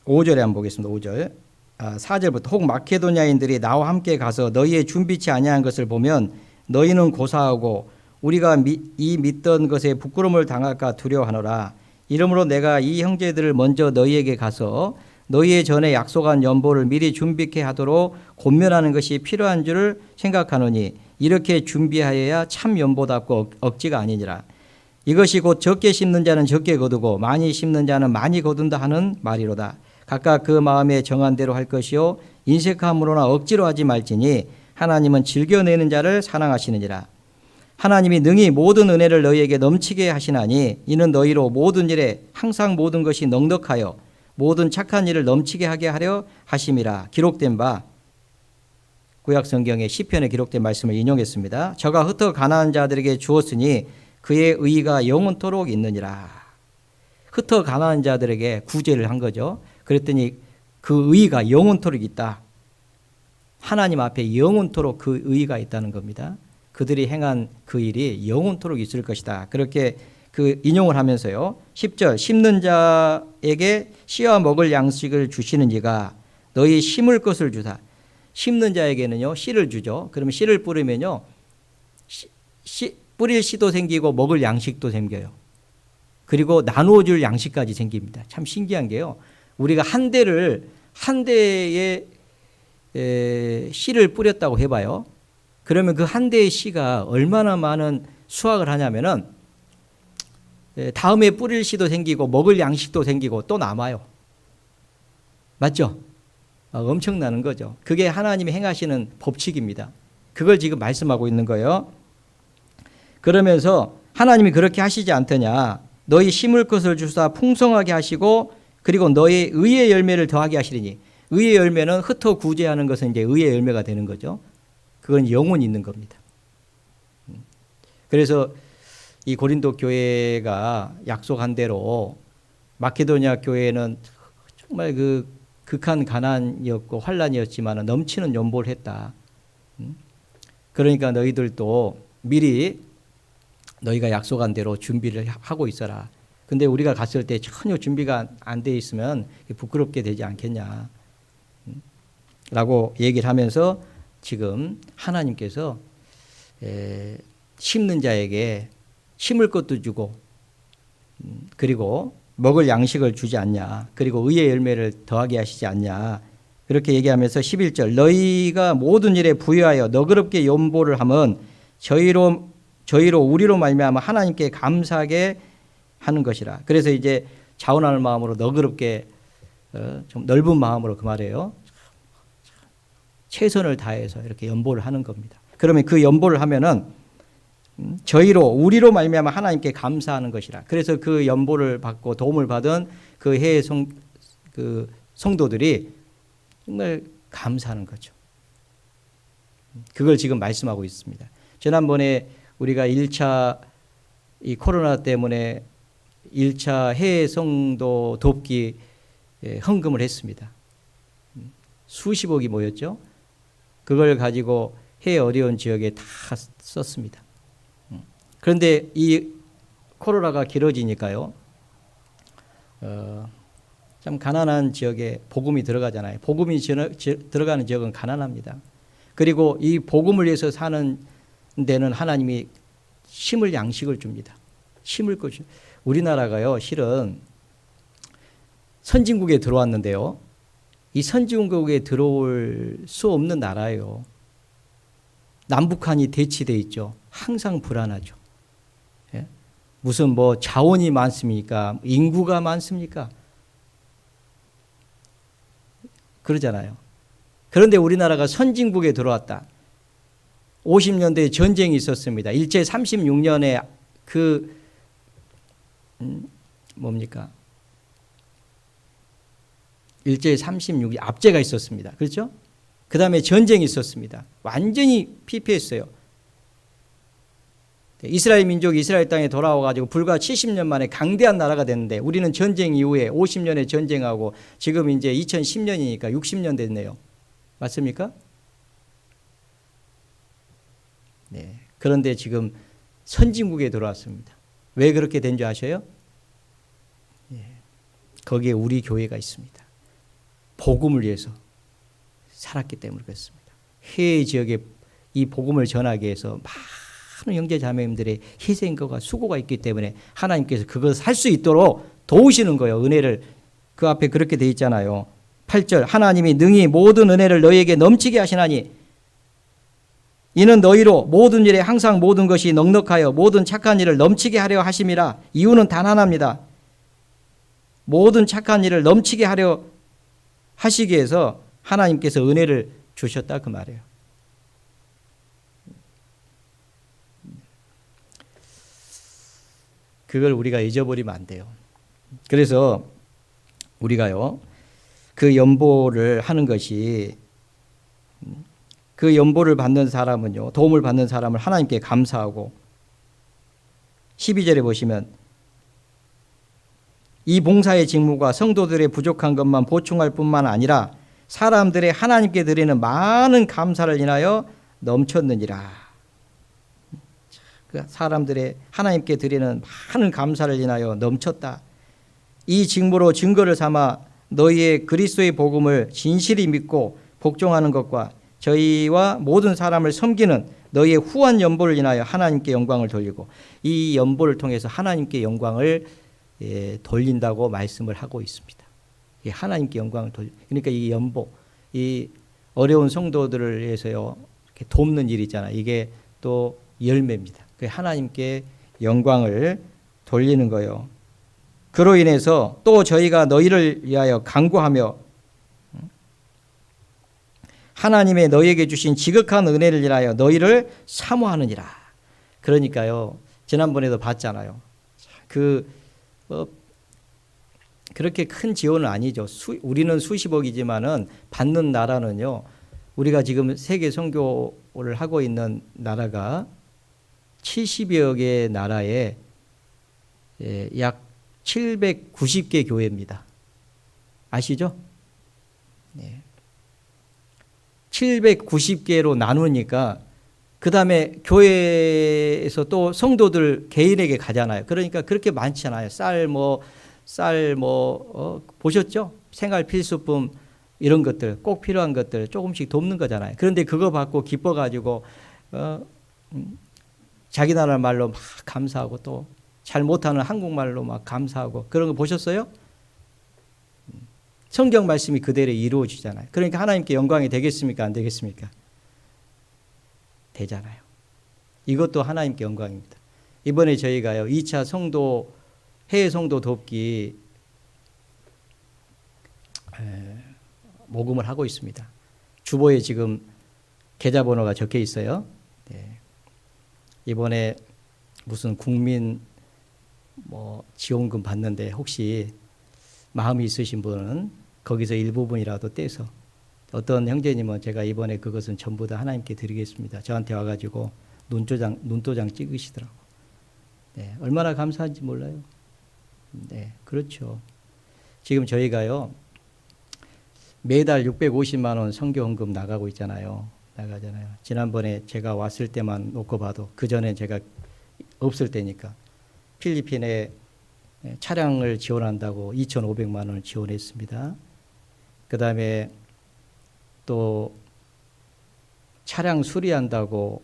Speaker 1: 5절에 한번 보겠습니다. 5절. 4절부터 혹 마케도냐인들이 나와 함께 가서 너희의 준비치 아니한 것을 보면 너희는 고사하고 우리가 이 믿던 것에 부끄러움을 당할까 두려워하노라. 이러므로 내가 이 형제들을 먼저 너희에게 가서 너희의 전에 약속한 연보를 미리 준비케 하도록 권면하는 것이 필요한 줄 생각하노니 이렇게 준비하여야 참 연보답고 억지가 아니니라. 이것이 곧 적게 심는 자는 적게 거두고 많이 심는 자는 많이 거둔다 하는 말이로다. 각각 그 마음에 정한 대로 할 것이요 인색함으로나 억지로 하지 말지니 하나님은 즐겨내는 자를 사랑하시느니라. 하나님이 능히 모든 은혜를 너희에게 넘치게 하시나니 이는 너희로 모든 일에 항상 모든 것이 넉넉하여 모든 착한 일을 넘치게 하게 하려 하심이라. 기록된 바 구약 성경의 시편에 기록된 말씀을 인용했습니다. 저가 흩어 가난한 자들에게 주었으니 그의 의가 영원토록 있느니라. 흩어 가난한 자들에게 구제를 한 거죠. 그랬더니 그 의가 영원토록 있다. 하나님 앞에 영원토록 그 의가 있다는 겁니다. 그들이 행한 그 일이 영원토록 있을 것이다. 그렇게 그 인용을 하면서요. 10절 심는 자에게 씨와 먹을 양식을 주시는 이가 너희 심을 것을 주사. 심는 자에게는요 씨를 주죠. 그러면 씨를 뿌리면요 뿌릴 씨도 생기고 먹을 양식도 생겨요. 그리고 나누어 줄 양식까지 생깁니다. 참 신기한 게요. 우리가 한 대에 씨를 뿌렸다고 해봐요. 그러면 그 한 대의 씨가 얼마나 많은 수확을 하냐면은 다음에 뿌릴 씨도 생기고 먹을 양식도 생기고 또 남아요. 맞죠? 엄청나는 거죠. 그게 하나님이 행하시는 법칙입니다. 그걸 지금 말씀하고 있는 거예요. 그러면서 하나님이 그렇게 하시지 않더냐. 너희 심을 것을 주사 풍성하게 하시고 그리고 너희 의의 열매를 더하게 하시리니. 의의 열매는 흩어 구제하는 것은 이제 의의 열매가 되는 거죠. 그건 영혼이 있는 겁니다. 그래서 이 고린도 교회가 약속한 대로 마케도니아 교회는 정말 그 극한 가난이었고 환란이었지만 넘치는 연보를 했다. 그러니까 너희들도 미리 너희가 약속한 대로 준비를 하고 있어라. 근데 우리가 갔을 때 전혀 준비가 안 돼 있으면 부끄럽게 되지 않겠냐. 라고 얘기를 하면서 지금 하나님께서 심는 자에게 심을 것도 주고 그리고 먹을 양식을 주지 않냐. 그리고 의의 열매를 더하게 하시지 않냐. 그렇게 얘기하면서 11절 너희가 모든 일에 부유하여 너그럽게 연보를 하면 저희로 우리로 말미암아 하나님께 감사하게 하는 것이라. 그래서 이제 자원하는 마음으로 너그럽게 좀 넓은 마음으로 그 말이에요. 최선을 다해서 이렇게 연보를 하는 겁니다. 그러면 그 연보를 하면은 우리로 말미암아 하나님께 감사하는 것이라. 그래서 그 연보를 받고 도움을 받은 그 해의 성도들이 정말 감사하는 거죠. 그걸 지금 말씀하고 있습니다. 지난번에 우리가 1차 이 코로나 때문에 1차 해외 성도 돕기 헌금을 했습니다. 수십억이 모였죠. 그걸 가지고 해외 어려운 지역에 다 썼습니다. 그런데 이 코로나가 길어지니까요. 참 가난한 지역에 복음이 들어가잖아요. 복음이 들어가는 지역은 가난합니다. 그리고 이 복음을 위해서 사는 데는 하나님이 심을 양식을 줍니다. 심을 것. 우리나라가요, 실은 선진국에 들어왔는데요. 이 선진국에 들어올 수 없는 나라예요. 남북한이 대치돼 있죠. 항상 불안하죠. 예? 무슨 뭐 자원이 많습니까? 인구가 많습니까? 그러잖아요. 그런데 우리나라가 선진국에 들어왔다. 50년대에 전쟁이 있었습니다. 일제 36년에 뭡니까? 일제 36년 압제가 있었습니다. 그렇죠? 그 다음에 전쟁이 있었습니다. 완전히 피폐했어요. 이스라엘 민족이 이스라엘 땅에 돌아와가지고 불과 70년 만에 강대한 나라가 됐는데 우리는 전쟁 이후에 50년의 전쟁하고 지금 이제 2010년이니까 60년 됐네요. 맞습니까? 네. 그런데 지금 선진국에 들어왔습니다. 왜 그렇게 된 줄 아셔요? 네. 거기에 우리 교회가 있습니다. 복음을 위해서 살았기 때문에 그렇습니다. 해외 지역에 이 복음을 전하기 위해서 많은 형제 자매님들의 희생과 수고가 있기 때문에 하나님께서 그것을 할 수 있도록 도우시는 거예요. 은혜를. 그 앞에 그렇게 돼 있잖아요. 8절 하나님이 능히 모든 은혜를 너희에게 넘치게 하시나니 이는 너희로 모든 일에 항상 모든 것이 넉넉하여 모든 착한 일을 넘치게 하려 하심이라. 이유는 단 하나입니다. 모든 착한 일을 넘치게 하려 하시기 위해서 하나님께서 은혜를 주셨다 그 말이에요. 그걸 우리가 잊어버리면 안 돼요. 그래서 우리가요, 그 연보를 하는 것이 그 연보를 받는 사람은요, 도움을 받는 사람을 하나님께 감사하고 12절에 보시면 이 봉사의 직무가 성도들의 부족한 것만 보충할 뿐만 아니라 사람들의 하나님께 드리는 많은 감사를 인하여 넘쳤느니라. 그 사람들의 하나님께 드리는 많은 감사를 인하여 넘쳤다. 이 직무로 증거를 삼아 너희의 그리스도의 복음을 진실히 믿고 복종하는 것과 저희와 모든 사람을 섬기는 너희의 후한 연보를 인하여 하나님께 영광을 돌리고 이 연보를 통해서 하나님께 영광을 돌린다고 말씀을 하고 있습니다. 하나님께 영광을 그러니까 이 연보, 이 어려운 성도들을 위해서요, 이렇게 돕는 일 있잖아요. 이게 또 열매입니다. 그 하나님께 영광을 돌리는 거예요. 그로 인해서 또 저희가 너희를 위하여 간구하며 하나님의 너희에게 주신 지극한 은혜를 인하여 너희를 사모하느니라. 그러니까요. 지난번에도 봤잖아요. 그렇게 큰 지원은 아니죠. 우리는 수십억이지만은 받는 나라는요. 우리가 지금 세계 선교를 하고 있는 나라가 70여 개 나라에 약 790개 교회입니다. 아시죠? 네. 790개로 나누니까 그 다음에 교회에서 또 성도들 개인에게 가잖아요. 그러니까 그렇게 많지 않아요. 보셨죠? 생활 필수품 이런 것들 꼭 필요한 것들 조금씩 돕는 거잖아요. 그런데 그거 받고 기뻐가지고 자기 나라 말로 막 감사하고 또 잘 못하는 한국말로 막 감사하고 그런 거 보셨어요? 성경 말씀이 그대로 이루어지잖아요. 그러니까 하나님께 영광이 되겠습니까? 안 되겠습니까? 되잖아요. 이것도 하나님께 영광입니다. 이번에 저희가요 2차 해외 성도 돕기 모금을 하고 있습니다. 주보에 지금 계좌번호가 적혀 있어요. 네. 이번에 무슨 국민 지원금 받는데 혹시 마음이 있으신 분은 거기서 일부분이라도 떼서 어떤 형제님은 제가 이번에 그것은 전부 다 하나님께 드리겠습니다. 저한테 와가지고 눈도장 찍으시더라고. 네, 얼마나 감사한지 몰라요. 네, 그렇죠. 지금 저희가요 매달 650만 원 선교헌금 나가고 있잖아요. 나가잖아요. 지난번에 제가 왔을 때만 놓고 봐도 그 전에 제가 없을 때니까 필리핀에 차량을 지원한다고 2,500만 원을 지원했습니다. 그 다음에 또 차량 수리한다고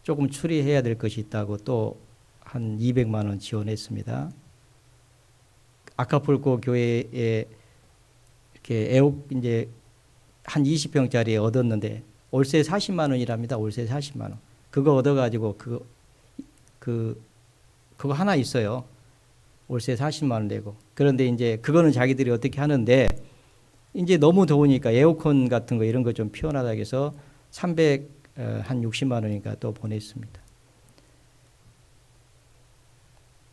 Speaker 1: 조금 수리해야 될 것이 있다고 또 한 200만 원 지원했습니다. 아카풀코 교회에 이렇게 이제 한 20평짜리 얻었는데 월세 40만 원이랍니다. 월세 40만 원. 그거 얻어가지고 그거 하나 있어요. 월세 40만 원 내고. 그런데 이제 그거는 자기들이 어떻게 하는데 이제 너무 더우니까 에어컨 같은 거 이런 거 좀 피워놔다 해서 한 60만 원인가 또 보냈습니다.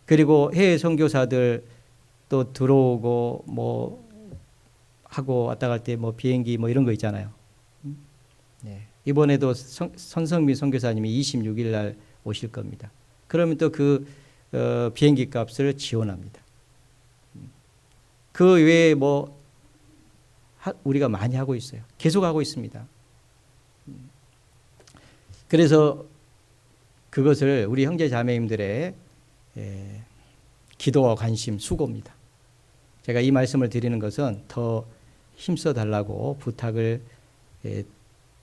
Speaker 1: 그리고 해외 선교사들 또 들어오고 하고 왔다 갈 때 비행기 이런 거 있잖아요. 네. 이번에도 선성민 선교사님이 26일 날 오실 겁니다. 그러면 또 비행기 값을 지원합니다. 그 외에 우리가 많이 하고 있어요. 계속 하고 있습니다. 그래서 그것을 우리 형제 자매님들의 기도와 관심, 수고입니다. 제가 이 말씀을 드리는 것은 더 힘써 달라고 부탁을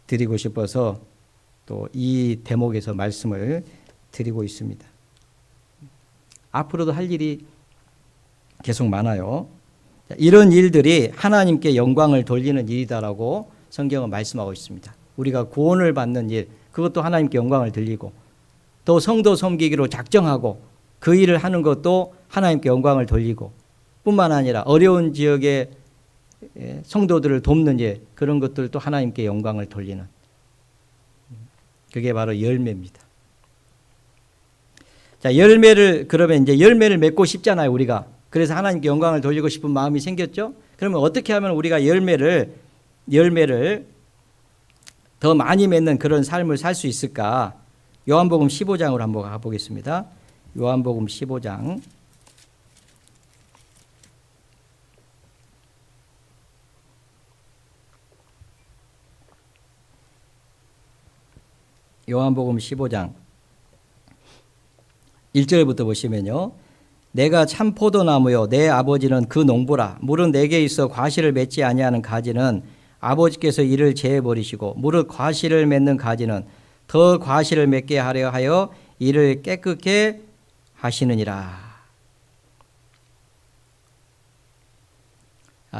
Speaker 1: 드리고 싶어서 또 이 대목에서 말씀을 드리고 있습니다. 앞으로도 할 일이 계속 많아요. 이런 일들이 하나님께 영광을 돌리는 일이다라고 성경은 말씀하고 있습니다. 우리가 구원을 받는 일, 그것도 하나님께 영광을 돌리고 또 성도 섬기기로 작정하고 그 일을 하는 것도 하나님께 영광을 돌리고 뿐만 아니라 어려운 지역의 성도들을 돕는 일, 그런 것들도 하나님께 영광을 돌리는, 그게 바로 열매입니다. 자, 그러면 이제 열매를 맺고 싶잖아요, 우리가. 그래서 하나님께 영광을 돌리고 싶은 마음이 생겼죠? 그러면 어떻게 하면 우리가 열매를 더 많이 맺는 그런 삶을 살 수 있을까? 요한복음 15장으로 한번 가보겠습니다. 요한복음 15장. 요한복음 15장 1절부터 보시면요. 내가 참 포도나무요 내 아버지는 그 농부라. 무릇 내게 있어 과실을 맺지 아니하는 가지는 아버지께서 이를 제해 버리시고 무릇 과실을 맺는 가지는 더 과실을 맺게 하려 하여 이를 깨끗게 하시느니라.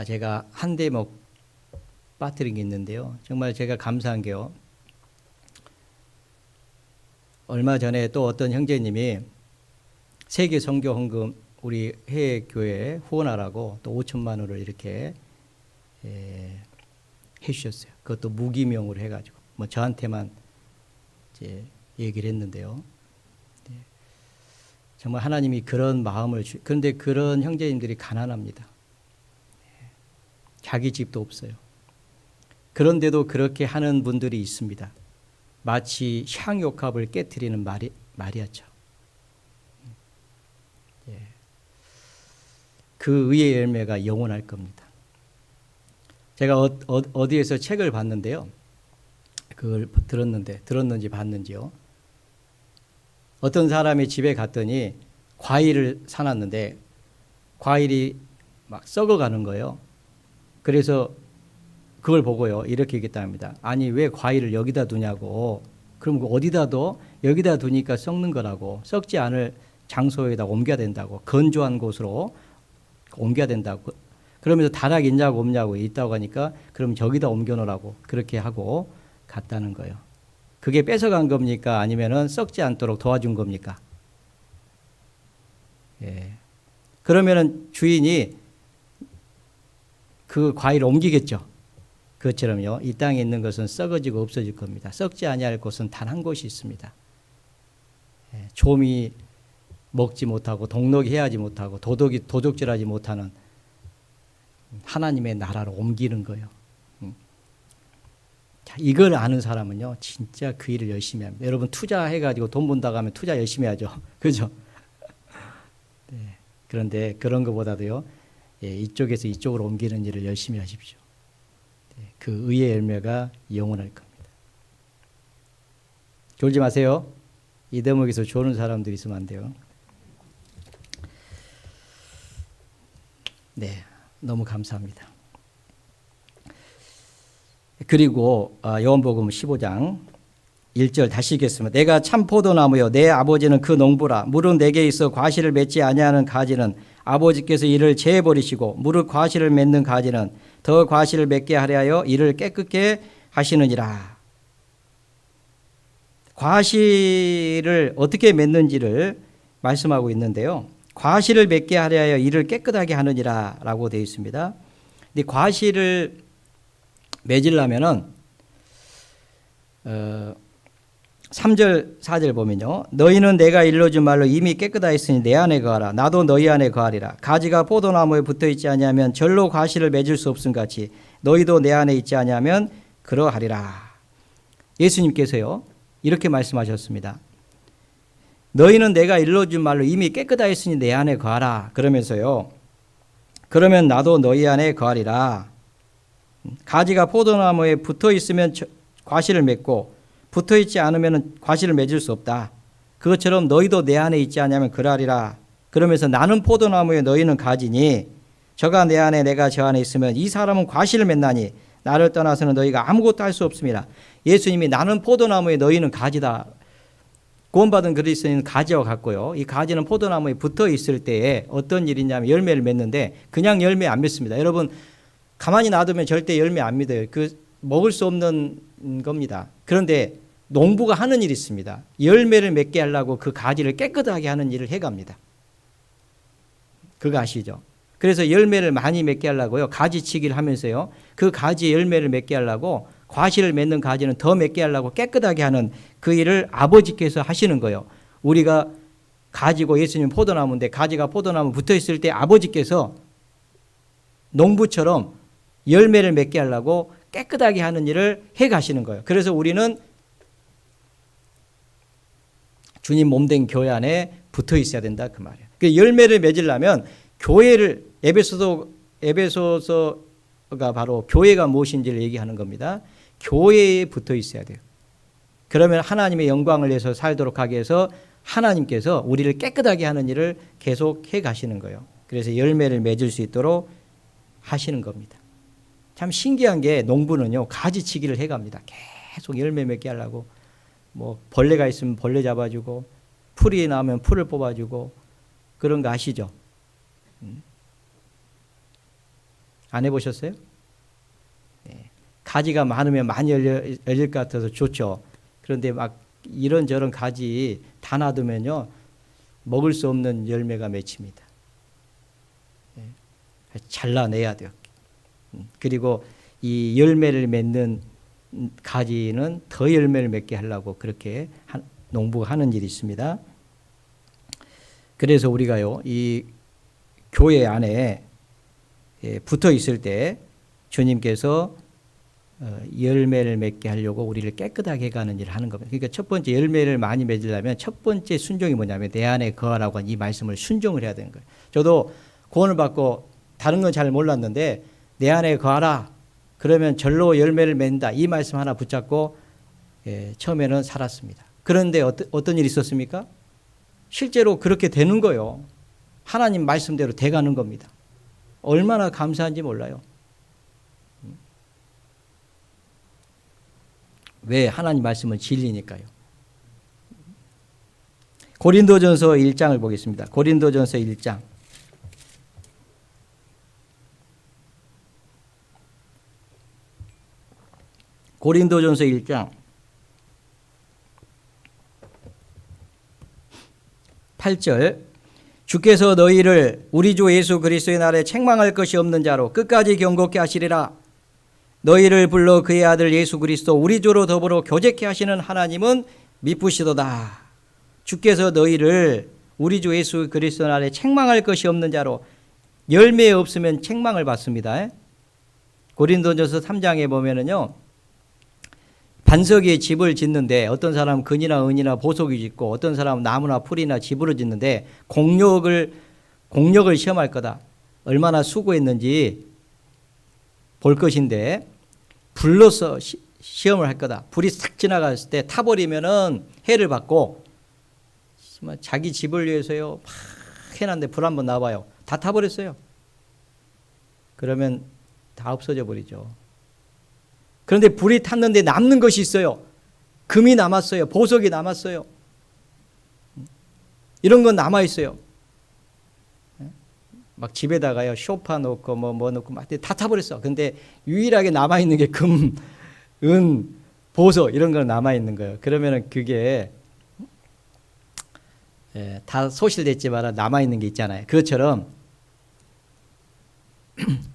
Speaker 1: 제가 한 대목 빠뜨린 게 있는데요. 정말 제가 감사한 게요. 얼마 전에 또 어떤 형제님이 세계 선교 헌금 우리 해외 교회에 후원하라고 또 5천만 원을 이렇게 해주셨어요. 그것도 무기명으로 해가지고 뭐 저한테만 이제 얘기를 했는데요. 정말 하나님이 그런 마음을 그런데 그런 형제님들이 가난합니다. 자기 집도 없어요. 그런데도 그렇게 하는 분들이 있습니다. 마치 향욕합을 깨트리는 마리아처럼. 그 의의 열매가 영원할 겁니다. 제가 어디에서 책을 봤는데요. 그걸 들었는지 봤는지요. 어떤 사람이 집에 갔더니 과일을 사놨는데 과일이 막 썩어가는 거예요. 그래서 그걸 보고요. 이렇게 얘기했답니다. 아니 왜 과일을 여기다 두냐고. 그럼 어디다 둬? 여기다 두니까 썩는 거라고. 썩지 않을 장소에다 옮겨야 된다고. 건조한 곳으로 옮겨야 된다고. 그러면서 다락 있냐고 없냐고 있다고 하니까 그럼 저기다 옮겨놓으라고 그렇게 하고 갔다는 거예요. 그게 뺏어간 겁니까? 아니면은 썩지 않도록 도와준 겁니까? 예. 그러면은 주인이 그 과일을 옮기겠죠. 그것처럼요. 이 땅에 있는 것은 썩어지고 없어질 겁니다. 썩지 아니할 곳은 단 한 곳이 있습니다. 예. 좀이 먹지 못하고 동록이 해하지 못하고 도적질하지 못하는 하나님의 나라로 옮기는 거예요. 자, 이걸 아는 사람은요, 진짜 그 일을 열심히 합니다. 여러분 투자해가지고 돈 번다고 하면 투자 열심히 하죠. 그죠? 네. 그런데 그런 것보다도요, 예, 이쪽에서 이쪽으로 옮기는 일을 열심히 하십시오. 네. 그 의의 열매가 영원할 겁니다. 졸지 마세요. 이 대목에서 조는 사람들이 있으면 안 돼요. 네, 너무 감사합니다. 그리고 요한복음 15장 1절 다시 읽겠습니다. 내가 참 포도나무요 내 아버지는 그 농부라. 무릇 내게 있어 과실을 맺지 아니하는 가지는 아버지께서 이를 제해버리시고 무릇 과실을 맺는 가지는 더 과실을 맺게 하려 하여 이를 깨끗게 하시느니라. 과실을 어떻게 맺는지를 말씀하고 있는데요. 과실을 맺게 하려 하여 이를 깨끗하게 하느니라 라고 되어 있습니다. 근데 과실을 맺으려면은 3절 4절 보면요. 너희는 내가 일러준 말로 이미 깨끗하였으니 내 안에 거하라. 나도 너희 안에 거하리라. 가지가 포도나무에 붙어있지 아니하면 절로 과실을 맺을 수 없음 같이 너희도 내 안에 있지 아니하면 그러하리라. 예수님께서요. 이렇게 말씀하셨습니다. 너희는 내가 일러준 말로 이미 깨끗하였으니 내 안에 거하라. 그러면서요. 그러면 나도 너희 안에 거하리라. 가지가 포도나무에 붙어 있으면 과실을 맺고 붙어 있지 않으면 과실을 맺을 수 없다. 그것처럼 너희도 내 안에 있지 않으면 그러하리라. 그러면서 나는 포도나무에 너희는 가지니 저가 내 안에 내가 저 안에 있으면 이 사람은 과실을 맺나니 나를 떠나서는 너희가 아무것도 할 수 없습니다. 예수님이 나는 포도나무에 너희는 가지다. 구원받은 그리스도인은 가지와 같고요. 이 가지는 포도나무에 붙어 있을 때에 어떤 일이냐면 열매를 맺는데 그냥 열매 안 맺습니다. 여러분 가만히 놔두면 절대 열매 안 맺어요. 그 먹을 수 없는 겁니다. 그런데 농부가 하는 일이 있습니다. 열매를 맺게 하려고 그 가지를 깨끗하게 하는 일을 해갑니다. 그거 아시죠? 그래서 열매를 많이 맺게 하려고요. 가지치기를 하면서요. 그 가지의 열매를 맺게 하려고 과실을 맺는 가지는 더 맺게 하려고 깨끗하게 하는 그 일을 아버지께서 하시는 거예요. 우리가 가지고 예수님 포도나무인데 가지가 포도나무 붙어 있을 때 아버지께서 농부처럼 열매를 맺게 하려고 깨끗하게 하는 일을 해 가시는 거예요. 그래서 우리는 주님 몸된 교회 안에 붙어 있어야 된다 그 말이에요. 그 열매를 맺으려면 교회를 에베소서가 바로 교회가 무엇인지를 얘기하는 겁니다. 교회에 붙어 있어야 돼요. 그러면 하나님의 영광을 위해서 살도록 하기 위해서 하나님께서 우리를 깨끗하게 하는 일을 계속 해 가시는 거예요. 그래서 열매를 맺을 수 있도록 하시는 겁니다. 참 신기한 게 농부는요 가지치기를 해갑니다. 계속 열매 맺게 하려고 뭐 벌레가 있으면 벌레 잡아주고 풀이 나오면 풀을 뽑아주고 그런 거 아시죠? 안 해보셨어요? 네. 가지가 많으면 많이 열릴 것 같아서 좋죠. 그런데 막 이런저런 가지 다 놔두면요 먹을 수 없는 열매가 맺힙니다. 잘라내야 돼요. 그리고 이 열매를 맺는 가지는 더 열매를 맺게 하려고 그렇게 농부가 하는 일이 있습니다. 그래서 우리가요 이 교회 안에 붙어 있을 때 주님께서 열매를 맺게 하려고 우리를 깨끗하게 해가는 일을 하는 겁니다. 그러니까 첫 번째 열매를 많이 맺으려면 첫 번째 순종이 뭐냐면 내 안에 거하라고 한 이 말씀을 순종을 해야 되는 거예요. 저도 구원을 받고 다른 건 잘 몰랐는데 내 안에 거하라 그러면 절로 열매를 맺는다 이 말씀 하나 붙잡고 처음에는 살았습니다. 그런데 어떤 일이 있었습니까? 실제로 그렇게 되는 거예요. 하나님 말씀대로 돼가는 겁니다. 얼마나 감사한지 몰라요. 왜? 하나님 말씀은 진리니까요. 고린도전서 1장을 보겠습니다. 고린도전서 1장. 고린도전서 1장 8절 주께서 너희를 우리 주 예수 그리스도의 날에 책망할 것이 없는 자로 끝까지 경고케 하시리라. 너희를 불러 그의 아들 예수 그리스도 우리 주로 더불어 교제케 하시는 하나님은 미쁘시도다. 주께서 너희를 우리 주 예수 그리스도 날에 책망할 것이 없는 자로 열매 없으면 책망을 받습니다. 고린도전서 3장에 보면은요. 반석에 집을 짓는데 어떤 사람은 금이나 은이나 보석이 짓고 어떤 사람은 나무나 풀이나 집으로 짓는데 공력을 시험할 거다. 얼마나 수고했는지 볼 것인데 불로서 시험을 할 거다. 불이 싹 지나갔을 때 타버리면은 해를 받고 자기 집을 위해서요 막 해놨는데 불 한번 나와요. 다 타버렸어요. 그러면 다 없어져 버리죠. 그런데 불이 탔는데 남는 것이 있어요. 금이 남았어요. 보석이 남았어요. 이런 건 남아 있어요. 막 집에다가요 소파 놓고 뭐 놓고 막 다 타버렸어. 근데 유일하게 남아 있는 게 금, 은, 보석 이런 건 남아 있는 거예요. 그러면은 그게 다 소실됐지만 남아 있는 게 있잖아요. 그것처럼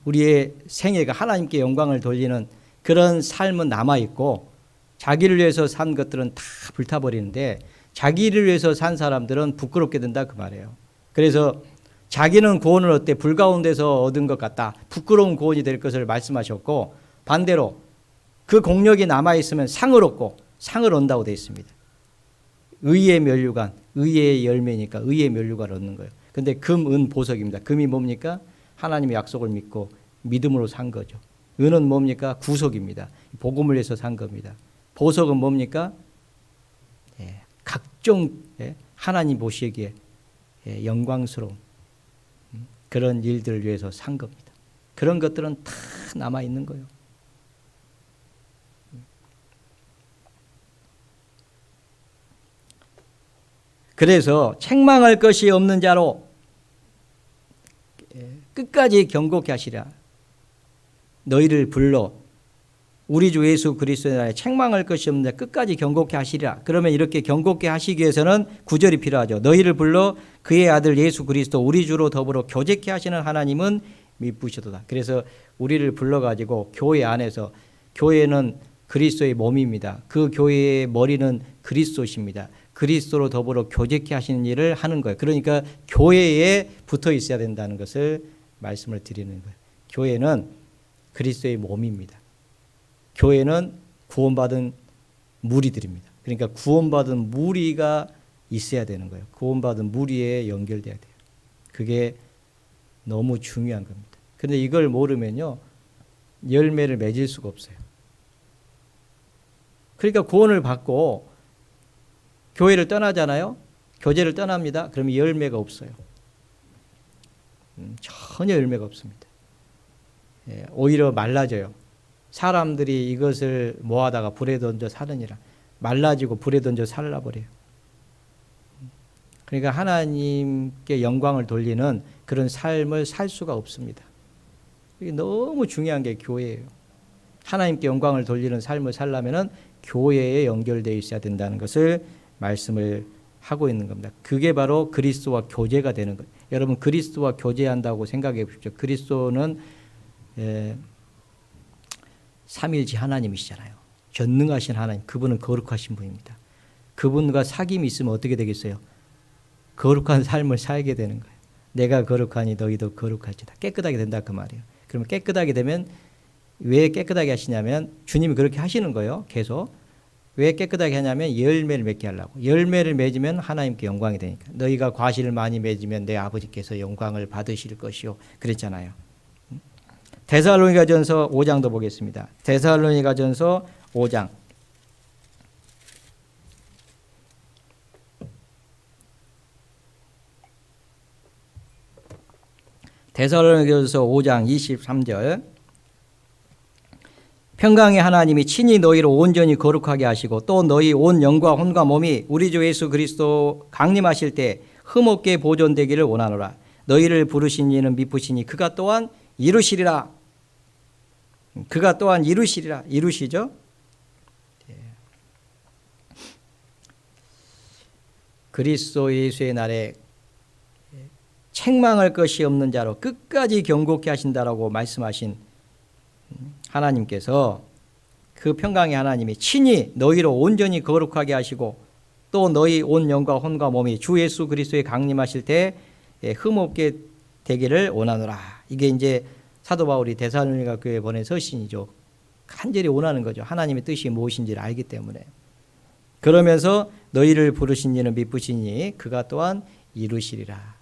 Speaker 1: 우리의 생애가 하나님께 영광을 돌리는 그런 삶은 남아 있고 자기를 위해서 산 것들은 다 불타버리는데 자기를 위해서 산 사람들은 부끄럽게 된다 그 말이에요. 그래서 자기는 구원을 얻되 불 가운데서 얻은 것 같다. 부끄러운 구원이 될 것을 말씀하셨고 반대로 그 공력이 남아있으면 상을 얻고 상을 얻는다고 되어 있습니다. 의의 면류관, 의의 열매니까 의의 면류관을 얻는 거예요. 그런데 금, 은, 보석입니다. 금이 뭡니까? 하나님의 약속을 믿고 믿음으로 산 거죠. 은은 뭡니까? 구속입니다. 복음을 위해서 산 겁니다. 보석은 뭡니까? 각종 하나님 보시기에 영광스러운 그런 일들을 위해서 산 겁니다. 그런 것들은 다 남아 있는 거예요. 그래서 책망할 것이 없는 자로 끝까지 경고케 하시라. 너희를 불러 우리 주 예수 그리스도의 날에 책망할 것이 없는 자 끝까지 경고케 하시리라. 그러면 이렇게 경고케 하시기 위해서는 9절이 필요하죠. 너희를 불러 그의 아들 예수 그리스도 우리 주로 더불어 교제케 하시는 하나님은 미쁘시도다. 그래서 우리를 불러가지고 교회 안에서 교회는 그리스도의 몸입니다. 그 교회의 머리는 그리스도십니다. 그리스도로 더불어 교제케 하시는 일을 하는 거예요. 그러니까 교회에 붙어 있어야 된다는 것을 말씀을 드리는 거예요. 교회는 그리스도의 몸입니다. 교회는 구원받은 무리들입니다. 그러니까 구원받은 무리가 있어야 되는 거예요. 구원받은 무리에 연결돼야 돼요. 그게 너무 중요한 겁니다. 그런데 이걸 모르면요 열매를 맺을 수가 없어요. 그러니까 구원을 받고 교회를 떠나잖아요. 교제를 떠납니다. 그러면 열매가 없어요. 전혀 열매가 없습니다. 오히려 말라져요. 사람들이 이것을 모아다가 불에 던져 사느니라. 말라지고 불에 던져 살라버려요. 그러니까 하나님께 영광을 돌리는 그런 삶을 살 수가 없습니다. 이게 너무 중요한 게 교회예요. 하나님께 영광을 돌리는 삶을 살려면은 교회에 연결되어 있어야 된다는 것을 말씀을 하고 있는 겁니다. 그게 바로 그리스도와 교제가 되는 거예요. 여러분 그리스도와 교제한다고 생각해 보십시오. 그리스도는 삼일지 하나님이시잖아요. 전능하신 하나님, 그분은 거룩하신 분입니다. 그분과 사귐이 있으면 어떻게 되겠어요? 거룩한 삶을 살게 되는 거예요. 내가 거룩하니 너희도 거룩하지다. 깨끗하게 된다 그 말이에요. 그러면 깨끗하게 되면 왜 깨끗하게 하시냐면 주님이 그렇게 하시는 거예요. 계속. 왜 깨끗하게 하냐면 열매를 맺게 하려고. 열매를 맺으면 하나님께 영광이 되니까. 너희가 과실을 많이 맺으면 내 아버지께서 영광을 받으실 것이요. 그랬잖아요. 데살로니가전서 5장도 보겠습니다. 데살로니가전서 5장. 데살로니가전서 5장 23절. 평강의 하나님이 친히 너희를 온전히 거룩하게 하시고 또 너희 온 영과 혼과 몸이 우리 주 예수 그리스도 강림하실 때 흠없게 보존되기를 원하노라. 너희를 부르신 이는 미쁘시니 그가 또한 이루시리라. 그가 또한 이루시리라. 이루시죠? 그리스도 예수의 날에 책망할 것이 없는 자로 끝까지 경고케 하신다라고 말씀하신 하나님께서 그 평강의 하나님이 친히 너희를 온전히 거룩하게 하시고 또 너희 온 영과 혼과 몸이 주 예수 그리스도에 강림하실 때 흠없게 되기를 원하노라. 이게 이제 사도 바울이 데살로니가 교회에 보낸 서신이죠. 간절히 원하는 거죠. 하나님의 뜻이 무엇인지를 알기 때문에. 그러면서 너희를 부르신 이는 미쁘시니 그가 또한 이루시리라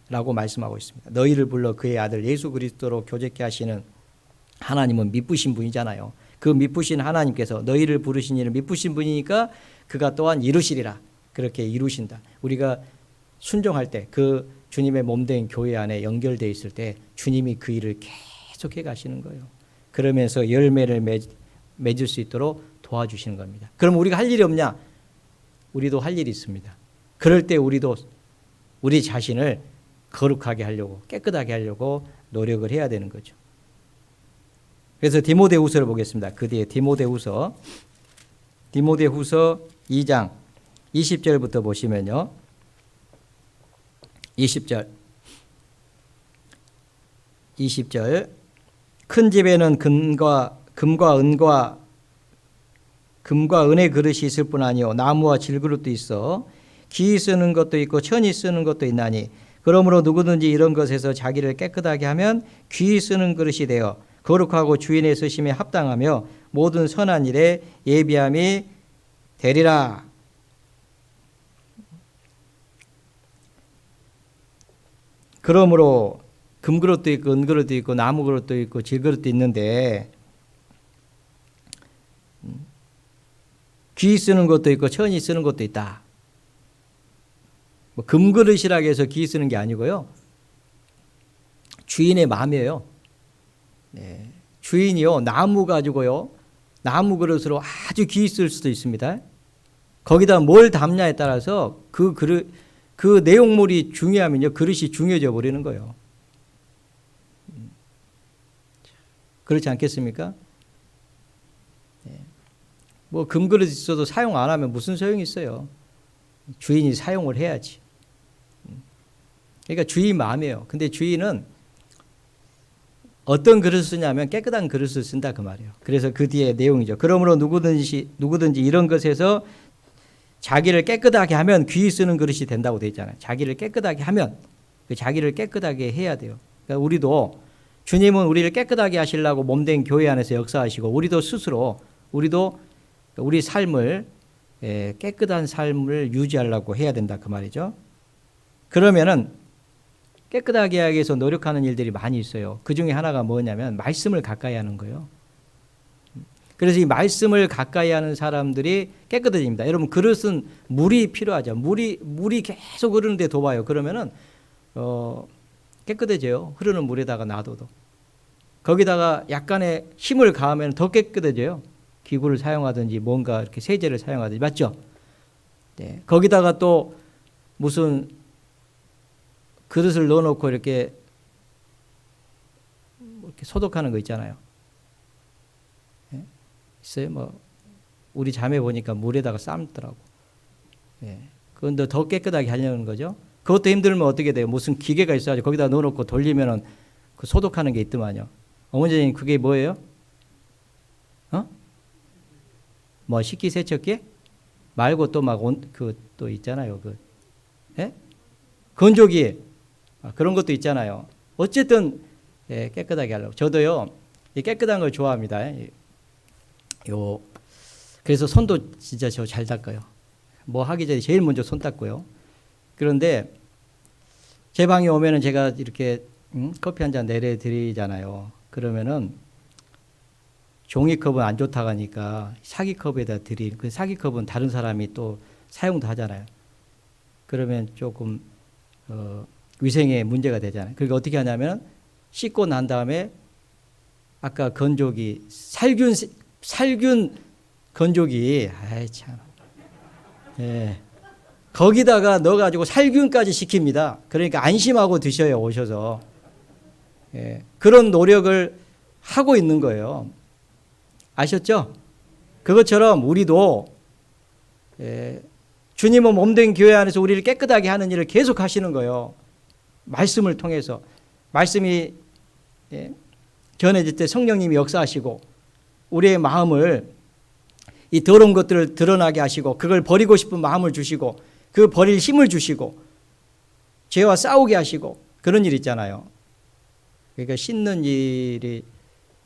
Speaker 1: 라고 말씀하고 있습니다. 너희를 불러 그의 아들 예수 그리스도로 교제케 하시는 하나님은 미쁘신 분이잖아요. 그 미쁘신 하나님께서 너희를 부르신 이는 미쁘신 분이니까 그가 또한 이루시리라. 그렇게 이루신다. 우리가 순종할 때 그 주님의 몸된 교회 안에 연결되어 있을 때 주님이 그 일을 계속해 가시는 거예요. 그러면서 열매를 맺을 수 있도록 도와주시는 겁니다. 그럼 우리가 할 일이 없냐? 우리도 할 일이 있습니다. 그럴 때 우리도 우리 자신을 거룩하게 하려고 깨끗하게 하려고 노력을 해야 되는 거죠. 그래서 디모데후서를 보겠습니다. 그 뒤에 디모데후서 2장 20절부터 보시면요. 20절 큰 집에는 금과 은의 그릇이 있을 뿐 아니요 나무와 질그릇도 있어 기이 쓰는 것도 있고 천이 쓰는 것도 있나니 그러므로 누구든지 이런 것에서 자기를 깨끗하게 하면 귀히 쓰는 그릇이 되어 거룩하고 주인의 쓰심에 합당하며 모든 선한 일에 예비함이 되리라. 그러므로 금그릇도 있고 은그릇도 있고 나무그릇도 있고 질그릇도 있는데 귀 쓰는 것도 있고 천이 쓰는 것도 있다. 뭐 금그릇이라고 해서 귀 쓰는 게 아니고요. 주인의 마음이에요. 네. 주인이요 나무 가지고요 나무 그릇으로 아주 귀히 쓸 수도 있습니다. 거기다 뭘 담냐에 따라서 그 내용물이 중요하면요 그릇이 중요해져 버리는 거예요. 그렇지 않겠습니까? 네. 뭐 금그릇 있어도 사용 안 하면 무슨 소용이 있어요? 주인이 사용을 해야지. 그러니까 주인 마음이에요. 근데 주인은 어떤 그릇을 쓰냐면 깨끗한 그릇을 쓴다 그 말이에요. 그래서 그 뒤에 내용이죠. 그러므로 누구든지 이런 것에서 자기를 깨끗하게 하면 귀히 쓰는 그릇이 된다고 되어 있잖아요. 자기를 깨끗하게 하면 자기를 깨끗하게 해야 돼요. 그러니까 우리도 주님은 우리를 깨끗하게 하시려고 몸된 교회 안에서 역사하시고 우리도 스스로 우리 삶을 깨끗한 삶을 유지하려고 해야 된다 그 말이죠. 그러면은 깨끗하게 하기 위해서 노력하는 일들이 많이 있어요. 그 중에 하나가 뭐냐면 말씀을 가까이 하는 거예요. 그래서 이 말씀을 가까이 하는 사람들이 깨끗해집니다. 여러분 그릇은 물이 필요하죠. 물이 계속 흐르는데 둬봐요. 그러면은 깨끗해져요. 흐르는 물에다가 놔둬도. 거기다가 약간의 힘을 가하면 더 깨끗해져요. 기구를 사용하든지 뭔가 이렇게 세제를 사용하든지 맞죠? 네. 거기다가 또 무슨 그릇을 넣어놓고 이렇게 소독하는 거 있잖아요. 있어요? 뭐 우리 자매 보니까 물에다가 삶더라고. 예. 그런데 더 깨끗하게 하려는 거죠. 그것도 힘들면 어떻게 돼요? 무슨 기계가 있어야지 거기다 넣어놓고 돌리면은 그 소독하는 게 있더만요. 어머니 그게 뭐예요? 뭐 식기세척기 말고 또 막 그 또 있잖아요. 그 예? 건조기 그런 것도 있잖아요. 어쨌든 예, 깨끗하게 하려고. 저도요 이 깨끗한 걸 좋아합니다. 그래서 손도 진짜 저 잘 닦아요. 뭐 하기 전에 제일 먼저 손 닦고요. 그런데 제 방에 오면은 제가 이렇게 커피 한 잔 내려드리잖아요. 그러면은 종이컵은 안 좋다고 하니까 사기컵에다 드린 그 사기컵은 다른 사람이 또 사용도 하잖아요. 그러면 조금 위생에 문제가 되잖아요. 그러니까 어떻게 하냐면 씻고 난 다음에 아까 건조기 살균 건조기 아이 참 예. 거기다가 넣어가지고 살균까지 시킵니다. 그러니까 안심하고 드셔요 오셔서. 예. 그런 노력을 하고 있는 거예요. 아셨죠? 그것처럼 우리도 주님은 몸된 교회 안에서 우리를 깨끗하게 하는 일을 계속 하시는 거예요. 말씀을 통해서. 말씀이 전해질 때 성령님이 역사하시고 우리의 마음을 이 더러운 것들을 드러나게 하시고 그걸 버리고 싶은 마음을 주시고 그 버릴 힘을 주시고 죄와 싸우게 하시고 그런 일 있잖아요. 그러니까 씻는 일이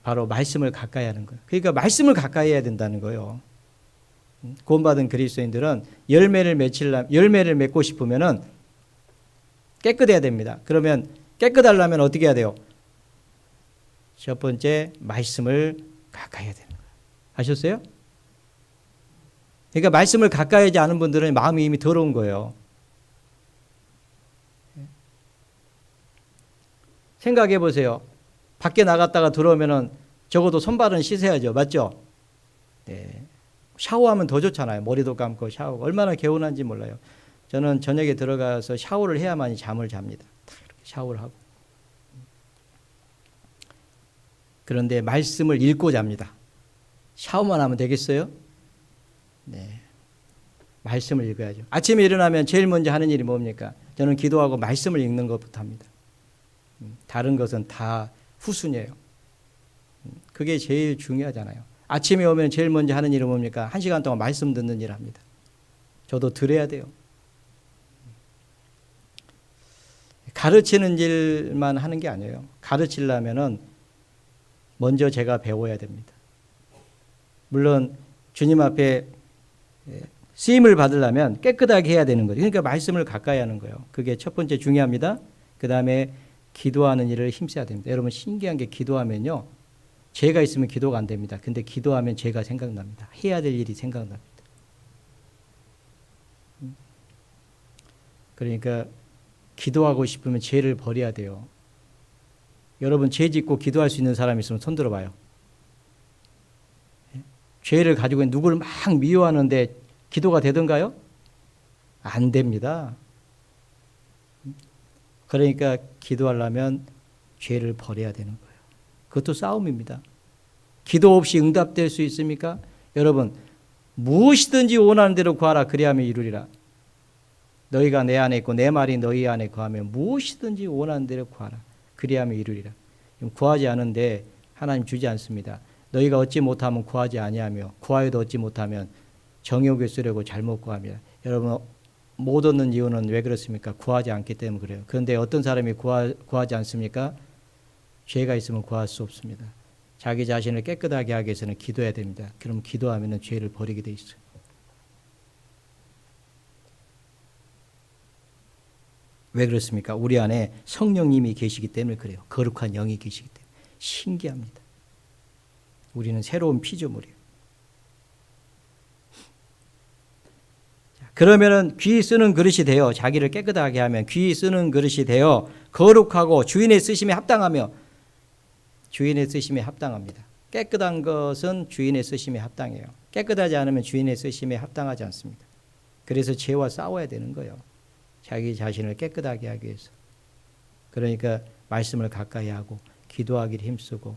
Speaker 1: 바로 말씀을 가까이 하는 거예요. 그러니까 말씀을 가까이 해야 된다는 거예요. 구원받은 그리스도인들은 열매를 맺고 싶으면은 깨끗해야 됩니다. 그러면 깨끗하려면 어떻게 해야 돼요? 첫 번째 말씀을 가까이 해야 되는 거예요. 아셨어요? 그러니까 말씀을 가까이 하지 않은 분들은 마음이 이미 더러운 거예요. 생각해 보세요. 밖에 나갔다가 들어오면은 적어도 손발은 씻어야죠. 맞죠? 네. 샤워하면 더 좋잖아요. 머리도 감고 샤워하고. 얼마나 개운한지 몰라요. 저는 저녁에 들어가서 샤워를 해야만이 잠을 잡니다. 이렇게 샤워를 하고. 그런데 말씀을 읽고 잡니다. 샤워만 하면 되겠어요? 네. 말씀을 읽어야죠. 아침에 일어나면 제일 먼저 하는 일이 뭡니까? 저는 기도하고 말씀을 읽는 것부터 합니다. 다른 것은 다 후순이에요. 그게 제일 중요하잖아요. 아침에 오면 제일 먼저 하는 일은 뭡니까? 1시간 동안 말씀 듣는 일을 합니다. 저도 들어야 돼요. 가르치는 일만 하는 게 아니에요. 가르치려면은 먼저 제가 배워야 됩니다. 물론 주님 앞에 쓰임을 받으려면 깨끗하게 해야 되는 거죠. 그러니까 말씀을 가까이 하는 거예요. 그게 첫 번째 중요합니다. 그 다음에 기도하는 일을 힘써야 됩니다. 여러분 신기한 게 기도하면요. 죄가 있으면 기도가 안 됩니다. 근데 기도하면 죄가 생각납니다. 해야 될 일이 생각납니다. 그러니까 기도하고 싶으면 죄를 버려야 돼요. 여러분 죄 짓고 기도할 수 있는 사람이 있으면 손 들어봐요. 죄를 가지고 누구를 막 미워하는데 기도가 되던가요? 안 됩니다. 그러니까 기도하려면 죄를 버려야 되는 거예요. 그것도 싸움입니다. 기도 없이 응답될 수 있습니까? 여러분 무엇이든지 원하는 대로 구하라 그리하면 이루리라. 너희가 내 안에 있고 내 말이 너희 안에 거하면 무엇이든지 원하는 대로 구하라 그리하면 이루리라. 구하지 않은데 하나님 주지 않습니다. 너희가 얻지 못하면 구하지 아니하며 구하여도 얻지 못하면 정욕에 쓰려고 잘못 구합니다. 여러분 못 얻는 이유는 왜 그렇습니까? 구하지 않기 때문에 그래요. 그런데 어떤 사람이 구하지 않습니까? 죄가 있으면 구할 수 없습니다. 자기 자신을 깨끗하게 하기 위해서는 기도해야 됩니다. 그럼 기도하면 죄를 버리게 돼 있어요. 왜 그렇습니까? 우리 안에 성령님이 계시기 때문에 그래요. 거룩한 영이 계시기 때문에. 신기합니다. 우리는 새로운 피조물이에요. 그러면은 귀 쓰는 그릇이 되어 자기를 깨끗하게 하면 귀 쓰는 그릇이 되어 거룩하고 주인의 쓰심에 합당하며 주인의 쓰심에 합당합니다. 깨끗한 것은 주인의 쓰심에 합당해요. 깨끗하지 않으면 주인의 쓰심에 합당하지 않습니다. 그래서 죄와 싸워야 되는 거예요. 자기 자신을 깨끗하게 하기 위해서. 그러니까 말씀을 가까이 하고 기도하기를 힘쓰고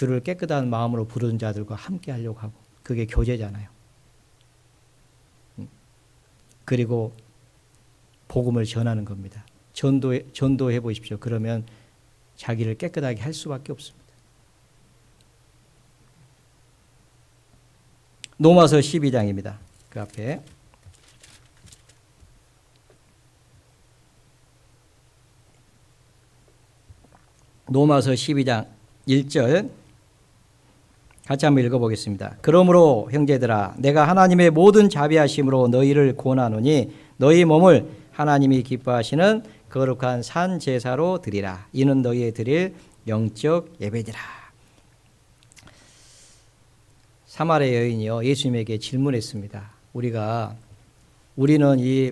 Speaker 1: 주를 깨끗한 마음으로 부르는 자들과 함께 하려고 하고, 그게 교제잖아요. 그리고 복음을 전하는 겁니다. 전도해 보십시오. 그러면 자기를 깨끗하게 할 수밖에 없습니다. 로마서 12장입니다. 그 앞에 로마서 12장 1절 같이 한번 읽어보겠습니다. 그러므로 형제들아 내가 하나님의 모든 자비하심으로 너희를 권하노니 너희 몸을 하나님이 기뻐하시는 거룩한 산 제사로 드리라. 이는 너희의 드릴 영적 예배니라. 사마리아 여인이요 예수님에게 질문했습니다. 우리는 이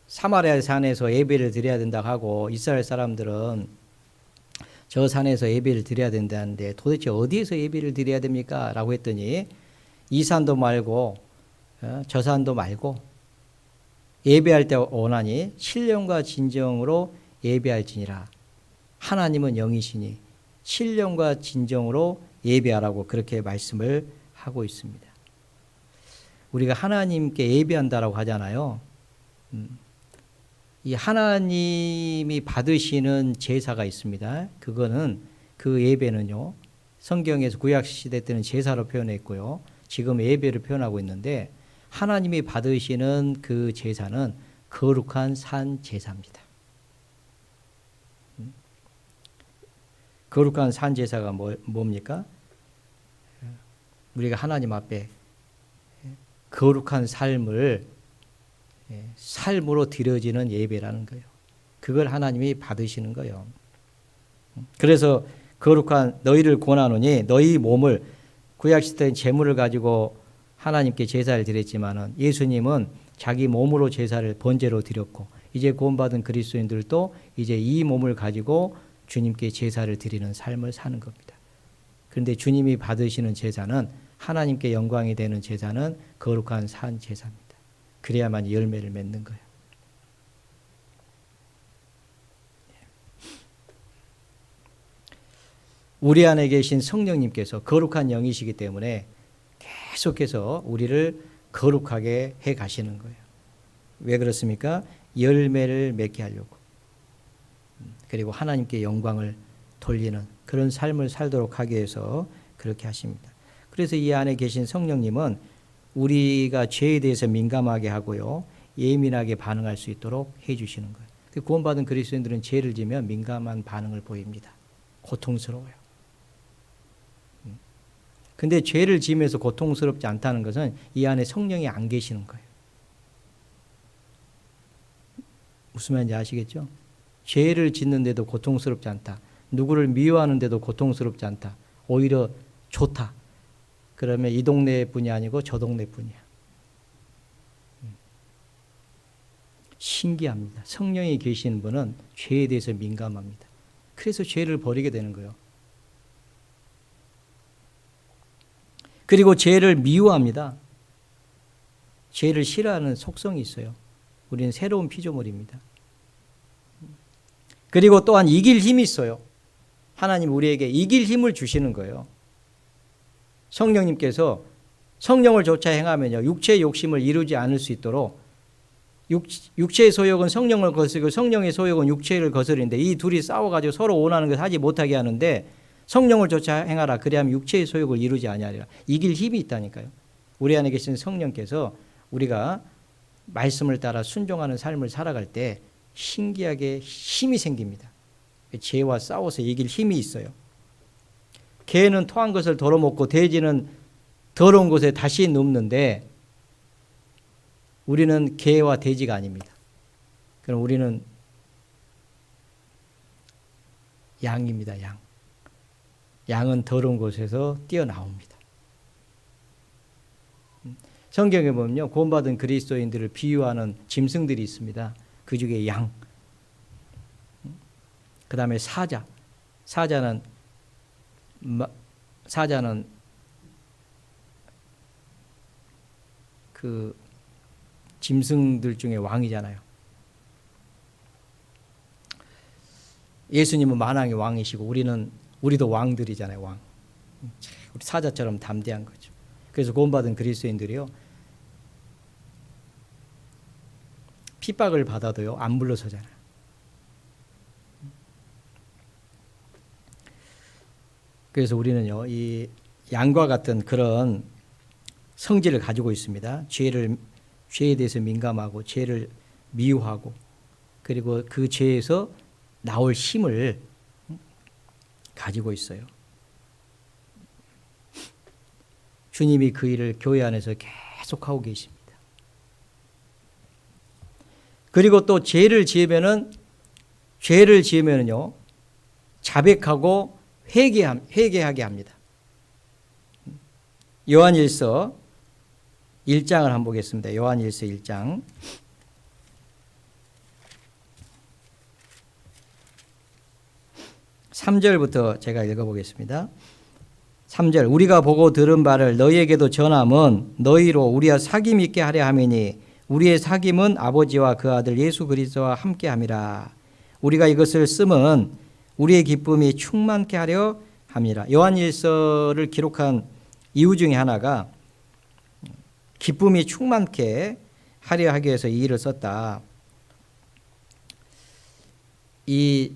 Speaker 1: 사마리아 산에서 예배를 드려야 된다고 하고 이스라엘 사람들은 저 산에서 예배를 드려야 된다는데 도대체 어디에서 예배를 드려야 됩니까? 라고 했더니 이 산도 말고 저 산도 말고 예배할 때 원하니 신령과 진정으로 예배할지니라. 하나님은 영이시니 신령과 진정으로 예배하라고 그렇게 말씀을 하고 있습니다. 우리가 하나님께 예배한다라고 하잖아요. 이 하나님이 받으시는 제사가 있습니다. 그 예배는요. 성경에서 구약시대 때는 제사로 표현했고요. 지금 예배를 표현하고 있는데 하나님이 받으시는 그 제사는 거룩한 산 제사입니다. 거룩한 산 제사가 뭡니까? 우리가 하나님 앞에 거룩한 삶으로 드려지는 예배라는 거예요. 그걸 하나님이 받으시는 거예요. 그래서 거룩한 너희를 권하노니 너희 몸을 구약시대의 제물을 가지고 하나님께 제사를 드렸지만은 예수님은 자기 몸으로 제사를 번제로 드렸고 이제 구원받은 그리스도인들도 이제 이 몸을 가지고 주님께 제사를 드리는 삶을 사는 겁니다. 그런데 주님이 받으시는 제사는 하나님께 영광이 되는 제사는 거룩한 산 제사입니다. 그래야만 열매를 맺는 거예요. 우리 안에 계신 성령님께서 거룩한 영이시기 때문에 계속해서 우리를 거룩하게 해 가시는 거예요. 왜 그렇습니까? 열매를 맺게 하려고. 그리고 하나님께 영광을 돌리는 그런 삶을 살도록 하기 위해서 그렇게 하십니다. 그래서 이 안에 계신 성령님은 우리가 죄에 대해서 민감하게 하고요. 예민하게 반응할 수 있도록 해 주시는 거예요. 구원받은 그리스도인들은 죄를 지면 민감한 반응을 보입니다. 고통스러워요. 근데 죄를 지으면서 고통스럽지 않다는 것은 이 안에 성령이 안 계시는 거예요. 무슨 말인지 아시겠죠? 죄를 짓는데도 고통스럽지 않다. 누구를 미워하는데도 고통스럽지 않다. 오히려 좋다. 그러면 이 동네뿐이 아니고 저 동네뿐이야. 신기합니다. 성령이 계신 분은 죄에 대해서 민감합니다. 그래서 죄를 버리게 되는 거예요. 그리고 죄를 미워합니다. 죄를 싫어하는 속성이 있어요. 우리는 새로운 피조물입니다. 그리고 또한 이길 힘이 있어요. 하나님 우리에게 이길 힘을 주시는 거예요. 성령님께서 성령을 쫓아 행하면요. 육체의 욕심을 이루지 않을 수 있도록 육체의 소욕은 성령을 거스르고 성령의 소욕은 육체를 거스르는데 이 둘이 싸워가지고 서로 원하는 것을 하지 못하게 하는데 성령을 쫓아 행하라. 그래야만 육체의 소욕을 이루지 아니하리라. 이길 힘이 있다니까요. 우리 안에 계신 성령께서 우리가 말씀을 따라 순종하는 삶을 살아갈 때 신기하게 힘이 생깁니다. 죄와 싸워서 이길 힘이 있어요. 개는 토한 것을 덜어먹고 돼지는 더러운 곳에 다시 눕는데 우리는 개와 돼지가 아닙니다. 그럼 우리는 양입니다. 양. 양은 더러운 곳에서 뛰어나옵니다. 성경에 보면요. 구원받은 그리스도인들을 비유하는 짐승들이 있습니다. 그 중에 양. 그 다음에 사자. 사자는 그 짐승들 중에 왕이잖아요. 예수님은 만왕의 왕이시고 우리도 왕들이잖아요. 왕. 우리 사자처럼 담대한 거죠. 그래서 구원받은 그리스도인들이요, 핍박을 받아도요 안 물러서잖아요. 그래서 우리는요 이 양과 같은 그런 성질을 가지고 있습니다. 죄에 대해서 민감하고 죄를 미워하고, 그리고 그 죄에서 나올 힘을 가지고 있어요. 주님이 그 일을 교회 안에서 계속하고 계십니다. 그리고 또 죄를 지으면은요 자백하고 회개하게 합니다. 요한일서 1장을 한번 보겠습니다. 요한일서 1장 3절부터 제가 읽어보겠습니다. 3절, 우리가 보고 들은 바를 너희에게도 전함은 너희로 우리와 사귐 있게 하려 함이니 우리의 사귐은 아버지와 그 아들 예수 그리스도와 함께 함이라. 우리가 이것을 쓰면 우리의 기쁨이 충만케 하려 함이라. 요한일서를 기록한 이유 중에 하나가 기쁨이 충만케 하려 하기 위해서 이 일을 썼다. 이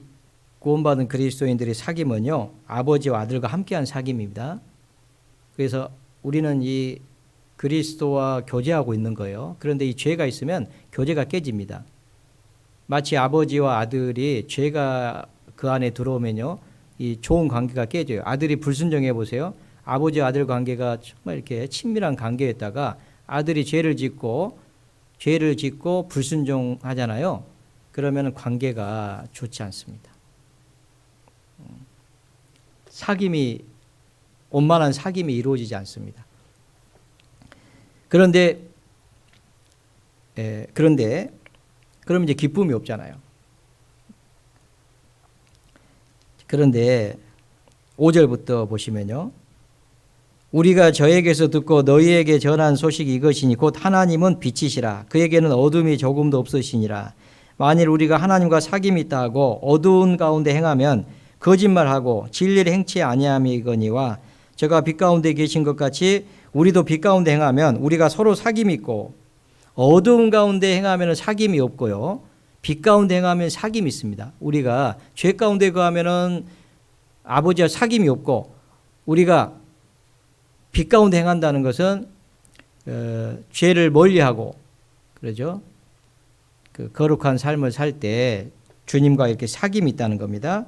Speaker 1: 구원받은 그리스도인들의 사귐은요 아버지와 아들과 함께한 사귐입니다. 그래서 우리는 이 그리스도와 교제하고 있는 거예요. 그런데 이 죄가 있으면 교제가 깨집니다. 마치 아버지와 아들이 죄가 그 안에 들어오면요 이 좋은 관계가 깨져요. 아들이 불순종해 보세요. 아버지와 아들 관계가 정말 이렇게 친밀한 관계였다가 아들이 죄를 짓고 불순종하잖아요. 그러면 관계가 좋지 않습니다. 원만한 사귐이 이루어지지 않습니다. 그런데 그럼 이제 기쁨이 없잖아요. 그런데 5절부터 보시면요. 우리가 저에게서 듣고 너희에게 전한 소식이 이것이니 곧 하나님은 빛이시라. 그에게는 어둠이 조금도 없으시니라. 만일 우리가 하나님과 사귐이 있다 하고 어두운 가운데 행하면 거짓말하고 진리를 행치 아니함이거니와 저가 빛 가운데 계신 것 같이 우리도 빛 가운데 행하면 우리가 서로 사귐이 있고, 어두운 가운데 행하면 사귐이 없고요 빛 가운데 행하면 사귐이 있습니다. 우리가 죄 가운데 거하면 아버지와 사귐이 없고, 우리가 빛 가운데 행한다는 것은 죄를 멀리하고 그러죠. 그 거룩한 삶을 살 때 주님과 이렇게 사귐이 있다는 겁니다.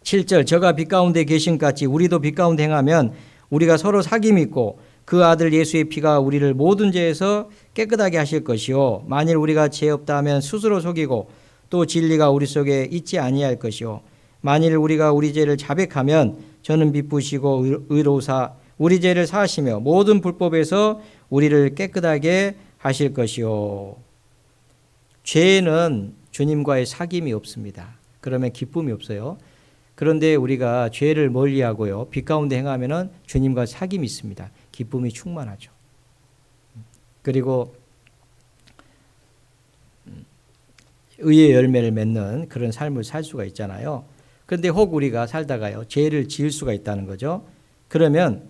Speaker 1: 7절, 저가 빛 가운데 계신 같이 우리도 빛 가운데 행하면 우리가 서로 사귐이 있고 그 아들 예수의 피가 우리를 모든 죄에서 깨끗하게 하실 것이요 만일 우리가 죄 없다 하면 스스로 속이고 또 진리가 우리 속에 있지 아니할 것이요 만일 우리가 우리 죄를 자백하면 저는 미쁘시고 의로우사 우리 죄를 사하시며 모든 불법에서 우리를 깨끗하게 하실 것이요. 죄는 주님과의 사귐이 없습니다. 그러면 기쁨이 없어요. 그런데 우리가 죄를 멀리하고요 빛 가운데 행하면은 주님과 사귐이 있습니다. 기쁨이 충만하죠. 그리고 의의 열매를 맺는 그런 삶을 살 수가 있잖아요. 그런데 혹 우리가 살다가요 죄를 지을 수가 있다는 거죠. 그러면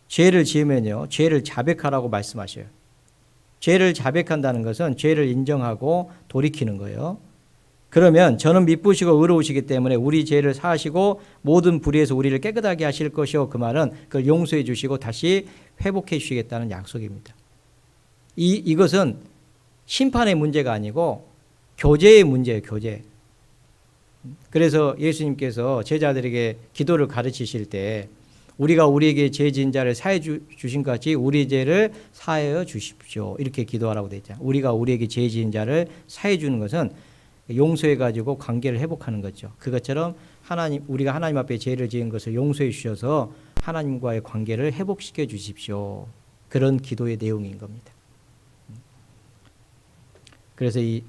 Speaker 1: 죄를 지으면요 죄를 자백하라고 말씀하셔요. 죄를 자백한다는 것은 죄를 인정하고 돌이키는 거예요. 그러면 저는 미쁘시고 의로우시기 때문에 우리 죄를 사하시고 모든 불의에서 우리를 깨끗하게 하실 것이요. 그 말은 그걸 용서해 주시고 다시 회복해 주시겠다는 약속입니다. 이것은 심판의 문제가 아니고 교제의 문제예요. 교제. 그래서 예수님께서 제자들에게 기도를 가르치실 때 우리가 우리에게 죄 지은 자를 사해 주신 것 같이 우리 죄를 사하여 주십시오. 이렇게 기도하라고 되어 있잖아요. 우리가 우리에게 죄 지은 자를 사해 주는 것은 용서해 가지고 관계를 회복하는 거죠. 그것처럼 우리가 하나님 앞에 죄를 지은 것을 용서해 주셔서 하나님과의 관계를 회복시켜 주십시오. 그런 기도의 내용인 겁니다. 그래서 이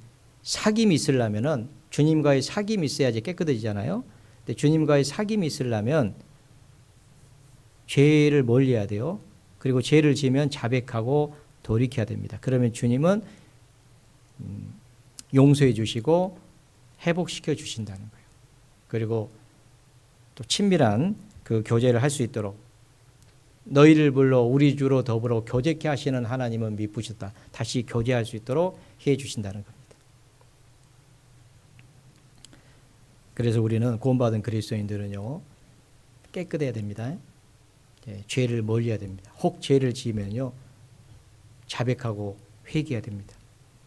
Speaker 1: 사귐이 있으려면은 주님과의 사귐이 있어야지 깨끗해지잖아요. 근데 주님과의 사귐이 있으려면 죄를 멀리해야 돼요. 그리고 죄를 지으면 자백하고 돌이켜야 됩니다. 그러면 주님은 용서해 주시고 회복시켜 주신다는 거예요. 그리고 또 친밀한 그 그 교제를 할 수 있도록 너희를 불러 우리 주로 더불어 교제케 하시는 하나님은 미쁘셨다. 다시 교제할 수 있도록 해 주신다는 겁니다. 그래서 우리는 구원받은 그리스도인들은요, 깨끗해야 됩니다. 죄를 멀리해야 됩니다. 혹 죄를 지으면요, 자백하고 회개해야 됩니다.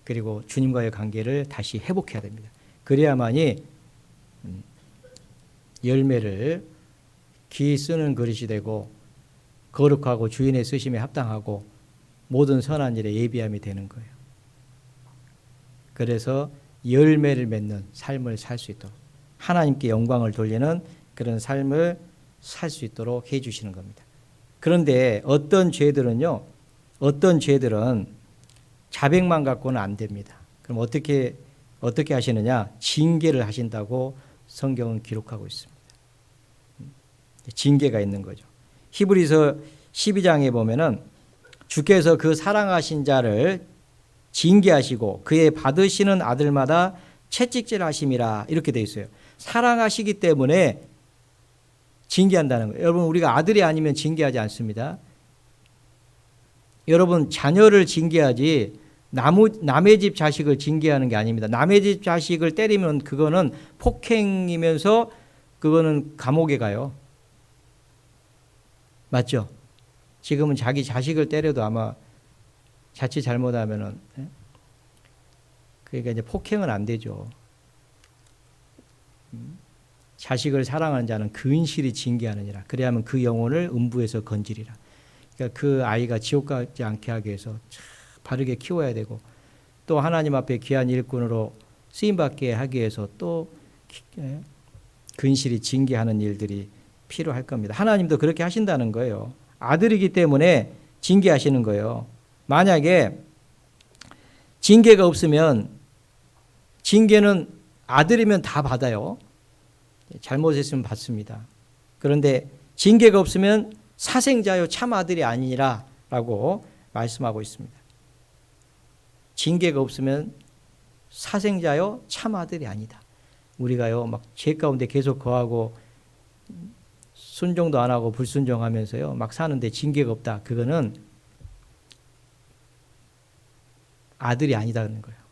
Speaker 1: 그리고 주님과의 관계를 다시 회복해야 됩니다. 그래야만이 열매를 기 쓰는 그릇이 되고 거룩하고 주인의 쓰심에 합당하고 모든 선한 일에 예비함이 되는 거예요. 그래서 열매를 맺는 삶을 살 수 있도록 하나님께 영광을 돌리는 그런 삶을 살 수 있도록 해 주시는 겁니다. 그런데 어떤 죄들은 자백만 갖고는 안 됩니다. 그럼 어떻게 하시느냐? 징계를 하신다고 성경은 기록하고 있습니다. 징계가 있는 거죠. 히브리서 12장에 보면은 주께서 그 사랑하신 자를 징계하시고 그의 받으시는 아들마다 채찍질하심이라 이렇게 돼 있어요. 사랑하시기 때문에 징계한다는 거예요. 여러분, 우리가 아들이 아니면 징계하지 않습니다. 여러분, 자녀를 징계하지 남의 집 자식을 징계하는 게 아닙니다. 남의 집 자식을 때리면 그거는 폭행이면서 그거는 감옥에 가요. 맞죠? 지금은 자기 자식을 때려도 아마 자칫 잘못하면은, 그러니까 이제 폭행은 안 되죠. 자식을 사랑하는 자는 근실히 징계하느니라. 그래야만 그 영혼을 음부에서 건지리라. 그러니까 그 아이가 지옥 가지 않게 하기 위해서 바르게 키워야 되고, 또 하나님 앞에 귀한 일꾼으로 쓰임받게 하기 위해서 또 근실히 징계하는 일들이 필요할 겁니다. 하나님도 그렇게 하신다는 거예요. 아들이기 때문에 징계하시는 거예요. 만약에 징계가 없으면, 징계는 아들이면 다 받아요. 잘못했으면 받습니다. 그런데 징계가 없으면 사생자요 참 아들이 아니라 라고 말씀하고 있습니다. 징계가 없으면 사생자요 참 아들이 아니다. 우리가요 막 죄 가운데 계속 거하고 순종도 안 하고 불순종하면서요 막 사는데 징계가 없다. 그거는 아들이 아니다는 거예요.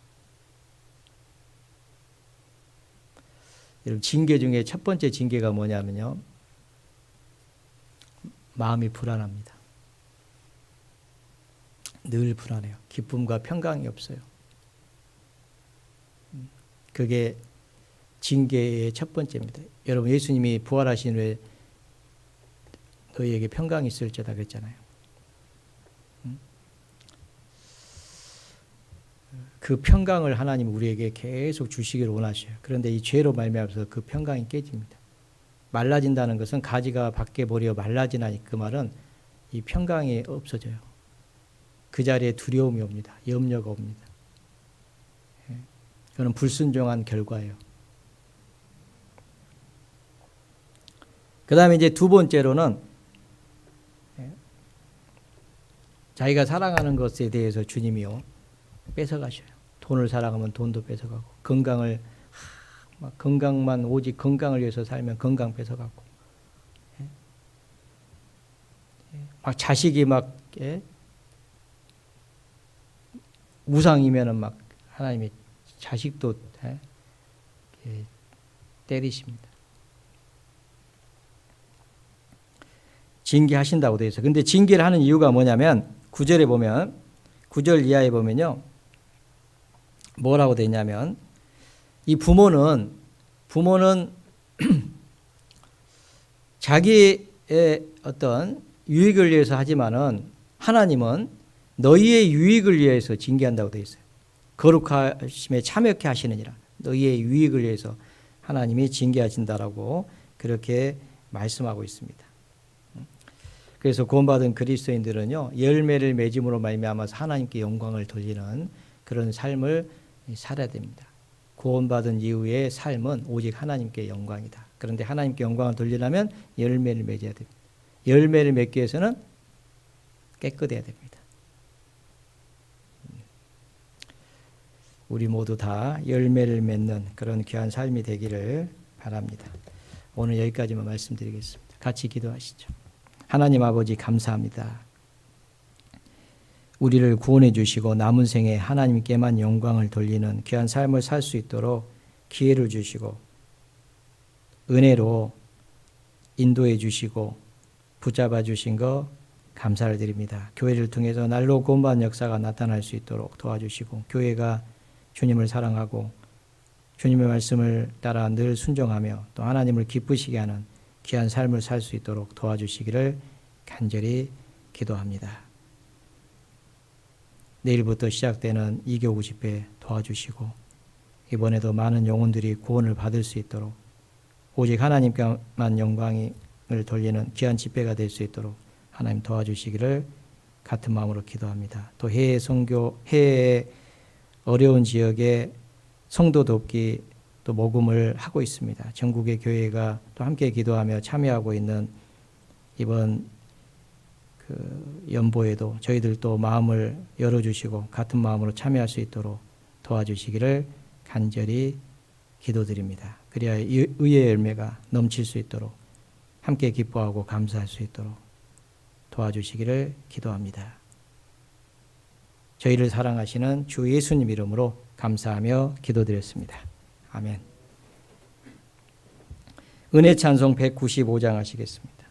Speaker 1: 여러분, 징계 중에 첫 번째 징계가 뭐냐면요, 마음이 불안합니다. 늘 불안해요. 기쁨과 평강이 없어요. 그게 징계의 첫 번째입니다. 여러분, 예수님이 부활하신 후에 너희에게 평강이 있을지다 그랬잖아요. 그 평강을 하나님 우리에게 계속 주시기를 원하셔요. 그런데 이 죄로 말미암아서 그 평강이 깨집니다. 말라진다는 것은 가지가 밖에 버려 말라지나니, 그 말은 이 평강이 없어져요. 그 자리에 두려움이 옵니다. 염려가 옵니다. 그건 불순종한 결과예요. 그 다음에 이제 두 번째로는 자기가 사랑하는 것에 대해서 주님이요 뺏어가셔요. 돈을 사랑하면 돈도 뺏어가고, 건강을 막 건강만 오직 건강을 위해서 살면 건강 뺏어가고, 막 자식이 막 우상이면은 막 하나님이 자식도 때리십니다. 징계하신다고 되어 있어요. 근데 징계를 하는 이유가 뭐냐면 9절에 보면, 9절 이하에 보면요 뭐라고 되어 있냐면, 이 부모는 자기의 어떤 유익을 위해서 하지만은 하나님은 너희의 유익을 위해서 징계한다고 되어 있어요. 거룩하심에 참여케 하시느니라. 너희의 유익을 위해서 하나님이 징계하신다라고 그렇게 말씀하고 있습니다. 그래서 구원받은 그리스도인들은요 열매를 맺음으로 말미암아서 하나님께 영광을 돌리는 그런 삶을 살아야 됩니다. 구원받은 이후의 삶은 오직 하나님께 영광이다. 그런데 하나님께 영광을 돌리려면 열매를 맺어야 됩니다. 열매를 맺기 위해서는 깨끗해야 됩니다. 우리 모두 다 열매를 맺는 그런 귀한 삶이 되기를 바랍니다. 오늘 여기까지만 말씀드리겠습니다. 같이 기도하시죠. 하나님 아버지 감사합니다. 우리를 구원해 주시고 남은 생에 하나님께만 영광을 돌리는 귀한 삶을 살 수 있도록 기회를 주시고 은혜로 인도해 주시고 붙잡아 주신 거 감사를 드립니다. 교회를 통해서 날로 구원받는 역사가 나타날 수 있도록 도와주시고 교회가 주님을 사랑하고 주님의 말씀을 따라 늘 순종하며 또 하나님을 기쁘시게 하는 귀한 삶을 살 수 있도록 도와주시기를 간절히 기도합니다. 내일부터 시작되는 2교구 집회 도와주시고 이번에도 많은 영혼들이 구원을 받을 수 있도록 오직 하나님께만 영광을 돌리는 귀한 집회가 될 수 있도록 하나님 도와주시기를 같은 마음으로 기도합니다. 또 해외 선교, 해외 어려운 지역에 성도 돕기 또 모금을 하고 있습니다. 전국의 교회가 또 함께 기도하며 참여하고 있는 이번 연보에도 저희들도 마음을 열어주시고 같은 마음으로 참여할 수 있도록 도와주시기를 간절히 기도드립니다. 그래야 의의 열매가 넘칠 수 있도록 함께 기뻐하고 감사할 수 있도록 도와주시기를 기도합니다. 저희를 사랑하시는 주 예수님 이름으로 감사하며 기도드렸습니다. 아멘. 은혜 찬송 195장 하시겠습니다.